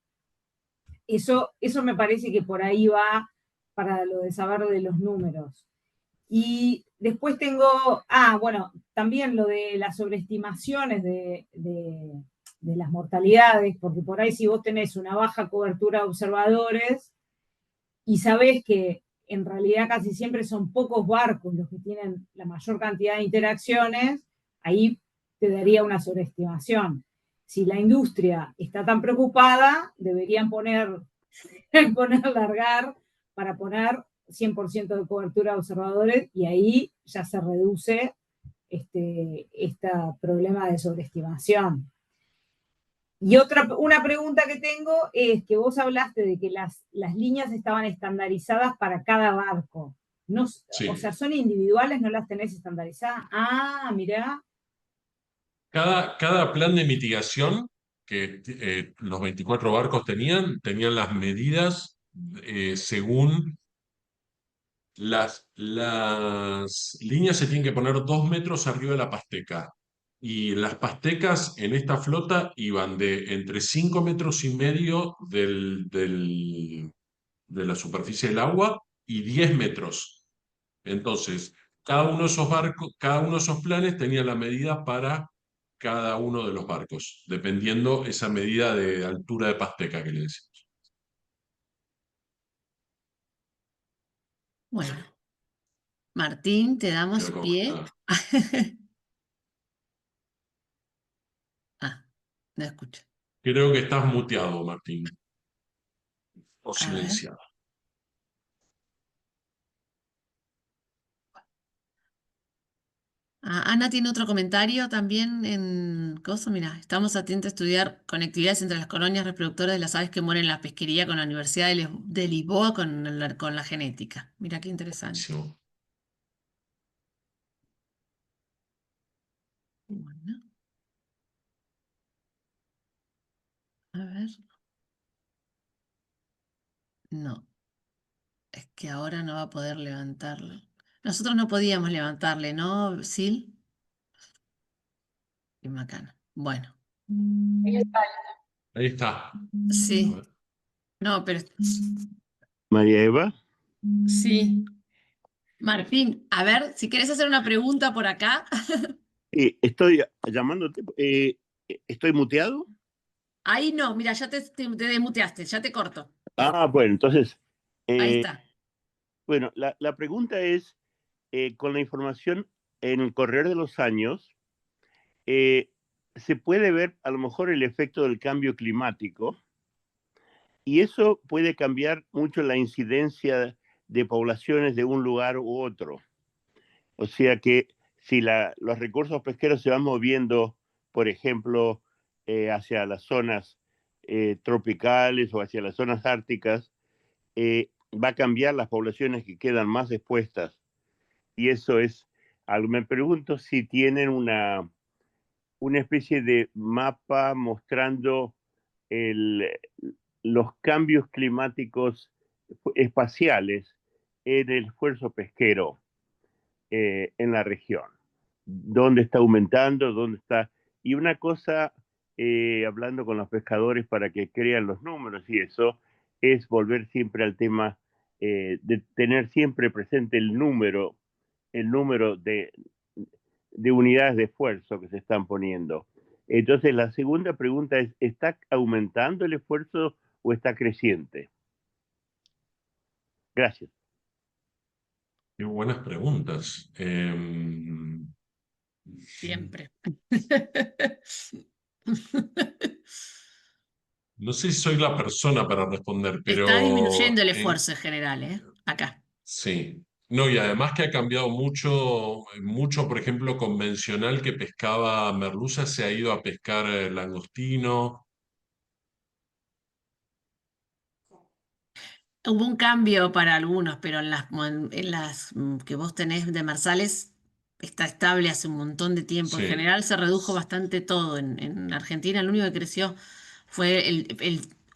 Eso me parece que por ahí va para lo de saber de los números. Y después tengo, bueno, también lo de las sobreestimaciones de las mortalidades, porque por ahí si vos tenés una baja cobertura de observadores y sabés que en realidad casi siempre son pocos barcos los que tienen la mayor cantidad de interacciones, ahí te daría una sobreestimación. Si la industria está tan preocupada, deberían largar para poner 100% de cobertura de observadores, y ahí ya se reduce este problema de sobreestimación. Y una pregunta que tengo es que vos hablaste de que las líneas estaban estandarizadas para cada barco. No, Sí. o sea, ¿son individuales? ¿No las tenés estandarizadas? Mirá. Cada plan de mitigación que los 24 barcos tenían las medidas según las líneas se tienen que poner 2 metros arriba de la pasteca. Y las pastecas en esta flota iban de entre 5 metros y medio de la superficie del agua y 10 metros. Entonces, cada uno de esos barcos, cada uno de esos planes tenía la medida para cada uno de los barcos, dependiendo esa medida de altura de pasteca que le decimos. Bueno, Martín, te damos Quedó pie. congelado. No escucho. Creo que estás muteado, Martín. O A ver. silenciado. Ana tiene otro comentario también en Coso. Mira, estamos atentos a estudiar conectividades entre las colonias reproductoras de las aves que mueren en la pesquería con la Universidad de Lisboa con la genética. Mira qué interesante. Buenísimo. Bueno. A ver. No, es que ahora no va a poder levantarlo. Nosotros no podíamos levantarle, ¿no, Sil? Qué macana. Bueno, Ahí está. A sí. ver. No, pero María Eva. sí. Martín, a ver, si quieres hacer una pregunta por acá. Estoy llamándote. ¿Estoy muteado? Ahí no, mira, ya te desmuteaste, ya te corto. Bueno, entonces, Ahí está. bueno, la pregunta es, con la información en el correr de los años, se puede ver a lo mejor el efecto del cambio climático, y eso puede cambiar mucho la incidencia de poblaciones de un lugar u otro. O sea que si los recursos pesqueros se van moviendo, por ejemplo, hacia las zonas tropicales o hacia las zonas árticas, va a cambiar las poblaciones que quedan más expuestas. Y eso es algo. Me pregunto si tienen una especie de mapa mostrando el, los cambios climáticos espaciales en el esfuerzo pesquero en la región. ¿Dónde está aumentando? ¿Dónde está? Y una cosa, hablando con los pescadores para que crean los números y eso, es volver siempre al tema de tener siempre presente el número de unidades de esfuerzo que se están poniendo. Entonces, la segunda pregunta es, ¿está aumentando el esfuerzo o está creciente? Gracias. Qué buenas preguntas. Siempre. No sé si soy la persona para responder, Está pero disminuyendo el esfuerzo en general, ¿eh? Acá. sí. No, y además que ha cambiado mucho, mucho, por ejemplo, convencional que pescaba merluza se ha ido a pescar langostino. Hubo un cambio para algunos, pero en las que vos tenés demersales está estable hace un montón de tiempo. En Sí. general se redujo bastante todo. En Argentina lo único que creció fue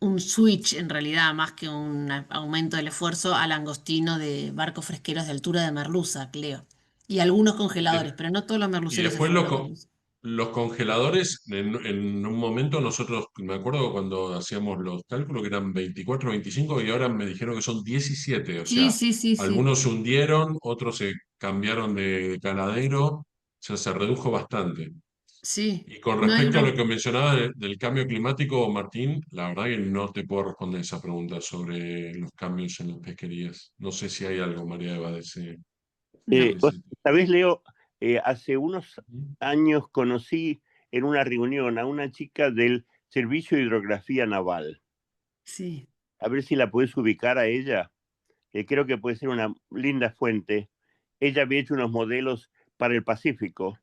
un switch en realidad, más que un aumento del esfuerzo al langostino de barcos fresqueros de altura de merluza, Cleo. Y algunos Y, congeladores, pero no todos los y merluceros se después fueron a merluza. los congeladores, en un momento nosotros, me acuerdo cuando hacíamos los cálculos que eran 24, 25 y ahora me dijeron que son 17, o Sí, sea, sí, sí, sí. algunos se hundieron, otros se cambiaron de caladero, o sea, se redujo bastante. Sí. Y con No hay respecto a unos. lo que mencionaba del cambio climático, Martín, la verdad que no te puedo responder esa pregunta sobre los cambios en las pesquerías. No sé si hay algo, María Eva, de No. ese tipo. ¿Sabés, Leo? Hace unos Ujú. años conocí en una reunión a una chica del Servicio de Hidrografía Naval. Sí. A ver si la puedes ubicar a ella, que creo que puede ser una linda fuente. Ella había hecho unos modelos para el Pacífico,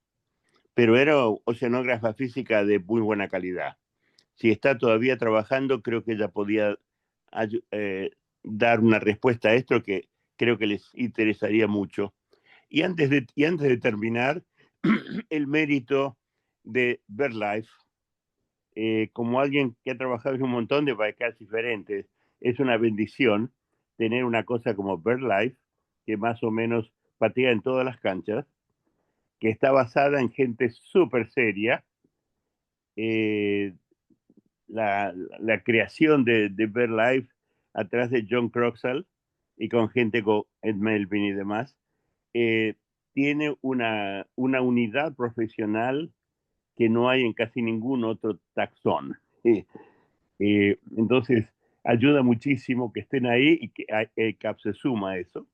pero era oceanógrafa física de muy buena calidad. Si está todavía trabajando, creo que ella podía dar una respuesta a esto que creo que les interesaría mucho. Y antes de terminar, el mérito de BirdLife, como alguien que ha trabajado en un montón de podcasts diferentes, es una bendición tener una cosa como BirdLife, que más o menos patea en todas las canchas, que está basada en gente súper seria. Eh, la creación de BirdLife a través de John Croxall y con gente como Ed Melvin y demás, eh, tiene una unidad profesional que no hay en casi ningún otro taxón. Entonces, ayuda muchísimo que estén ahí y que CAP se suma a eso.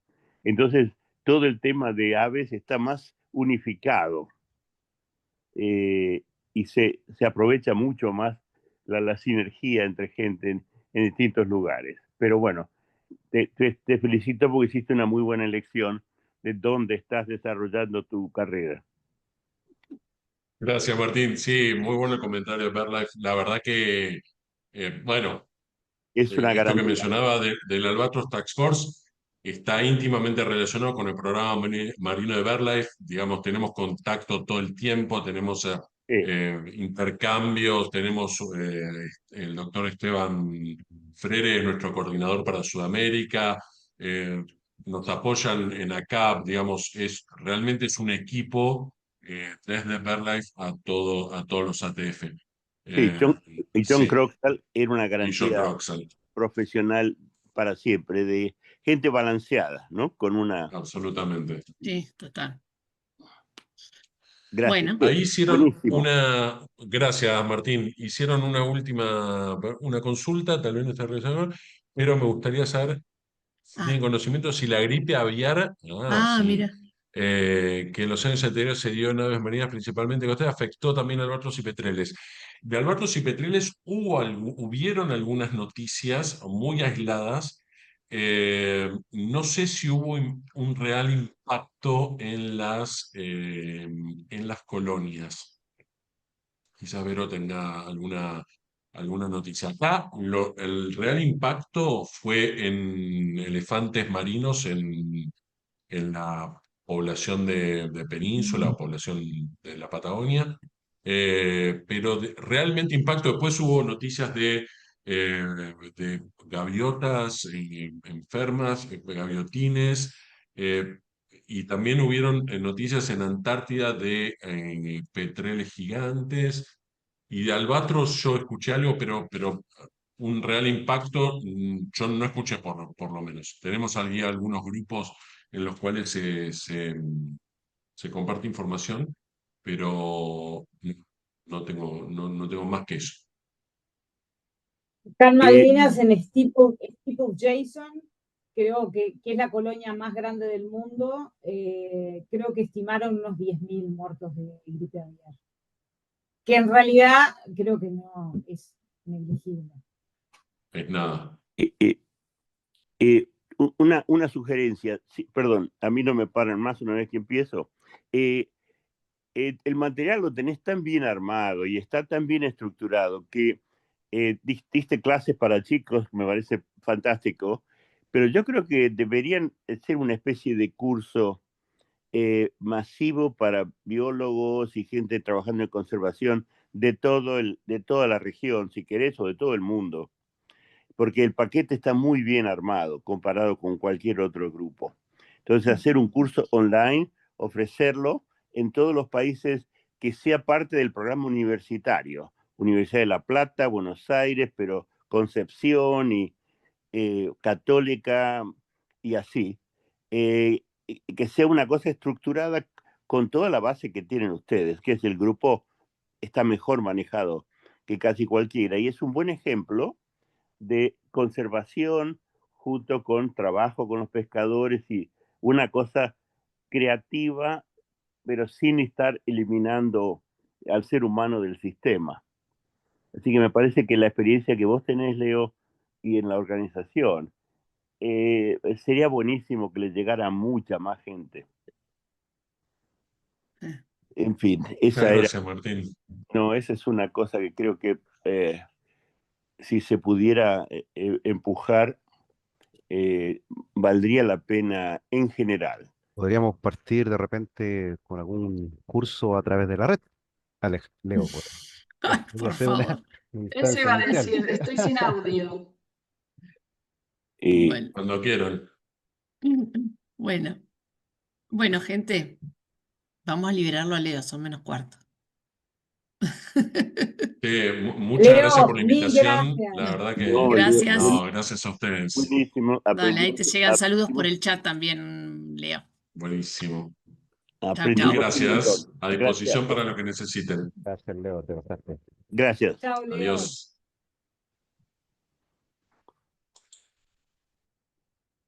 Entonces, todo el tema de aves está más unificado y se aprovecha mucho más la sinergia entre gente en distintos lugares. Pero bueno, te felicito porque hiciste una muy buena elección de dónde estás desarrollando tu carrera. Gracias, Martín. Sí, muy bueno el comentario de BirdLife. La verdad que, bueno, Es una esto que garantía. mencionaba del Albatros Task Force está íntimamente relacionado con el programa marino de BirdLife. Digamos, tenemos contacto todo el tiempo, tenemos intercambios, tenemos el doctor Esteban Frere, nuestro coordinador para Sudamérica. eh, Nos apoyan en ACAP, digamos, realmente es un equipo desde BirdLife a todos los ATF. Sí, Eh, y John sí, Croxall era una y John garantía Roxanne. profesional para siempre, de gente balanceada, ¿no? Con una... Absolutamente. Sí, total. Gracias. Bueno. Ahí hicieron Buenísimo. gracias Martín, hicieron una consulta, tal vez no está realizador, pero me gustaría saber si Ah, tienen conocimiento si la gripe aviar, sí, mira. que en los años anteriores se dio en aves marinas principalmente costeras, afectó también a albatros y petreles. De albatros y petreles hubieron algunas noticias muy aisladas. No sé si hubo un real impacto en las colonias. Quizás Vero tenga alguna alguna noticia. Acá el real impacto fue en elefantes marinos en la población de Península, población de la Patagonia, pero realmente impacto. Después hubo noticias de gaviotas enfermas, gaviotines, y también hubieron noticias en Antártida de petreles gigantes, y de albatros yo escuché algo, pero un real impacto yo no escuché por lo menos. Tenemos allí algunos grupos en los cuales se comparte información, pero no tengo más que eso. Acá en Malvinas, en Steeple Jason, creo que es la colonia más grande del mundo, creo que estimaron unos 10.000 muertos de gripe aviar. Que en realidad creo que no es negligible. Es nada. Una sugerencia, sí, perdón, a mí no me paran más una vez que empiezo. El material lo tenés tan bien armado y está tan bien estructurado que diste clases para chicos, me parece fantástico, pero yo creo que deberían ser una especie de curso masivo para biólogos y gente trabajando en conservación de toda la región, si querés, o de todo el mundo, porque el paquete está muy bien armado comparado con cualquier otro grupo. Entonces, hacer un curso online, ofrecerlo en todos los países que sea parte del programa universitario. Universidad de La Plata, Buenos Aires, pero Concepción y Católica y así. Que sea una cosa estructurada con toda la base que tienen ustedes, que es el grupo está mejor manejado que casi cualquiera. Y es un buen ejemplo de conservación junto con trabajo con los pescadores y una cosa creativa, pero sin estar eliminando al ser humano del sistema. Así que me parece que la experiencia que vos tenés, Leo, y en la organización, sería buenísimo que le llegara a mucha más gente. En fin, Muchas gracias, Martín. No, esa es una cosa que creo que si se pudiera empujar, valdría la pena en general. Podríamos partir de repente con algún curso a través de la red. Alex, Leo, Ay, podría por ser una favor. Eso instancia iba a inicial. decir, estoy sin audio. Bueno. Cuando quieran. Bueno, gente, vamos a liberarlo a Leo, son menos cuarto. Muchas gracias por Leo, la mil invitación. gracias. La verdad que No, Gracias. no, gracias a ustedes. buenísimo. Dale, ahí te llegan saludos por aprendimos- el chat también, Leo. Buenísimo. Chau, Mil chau. aprendimos un montón. gracias. A disposición para lo que necesiten. Gracias, Leo, te pasaste. Gracias. Chao, Leo. Adiós.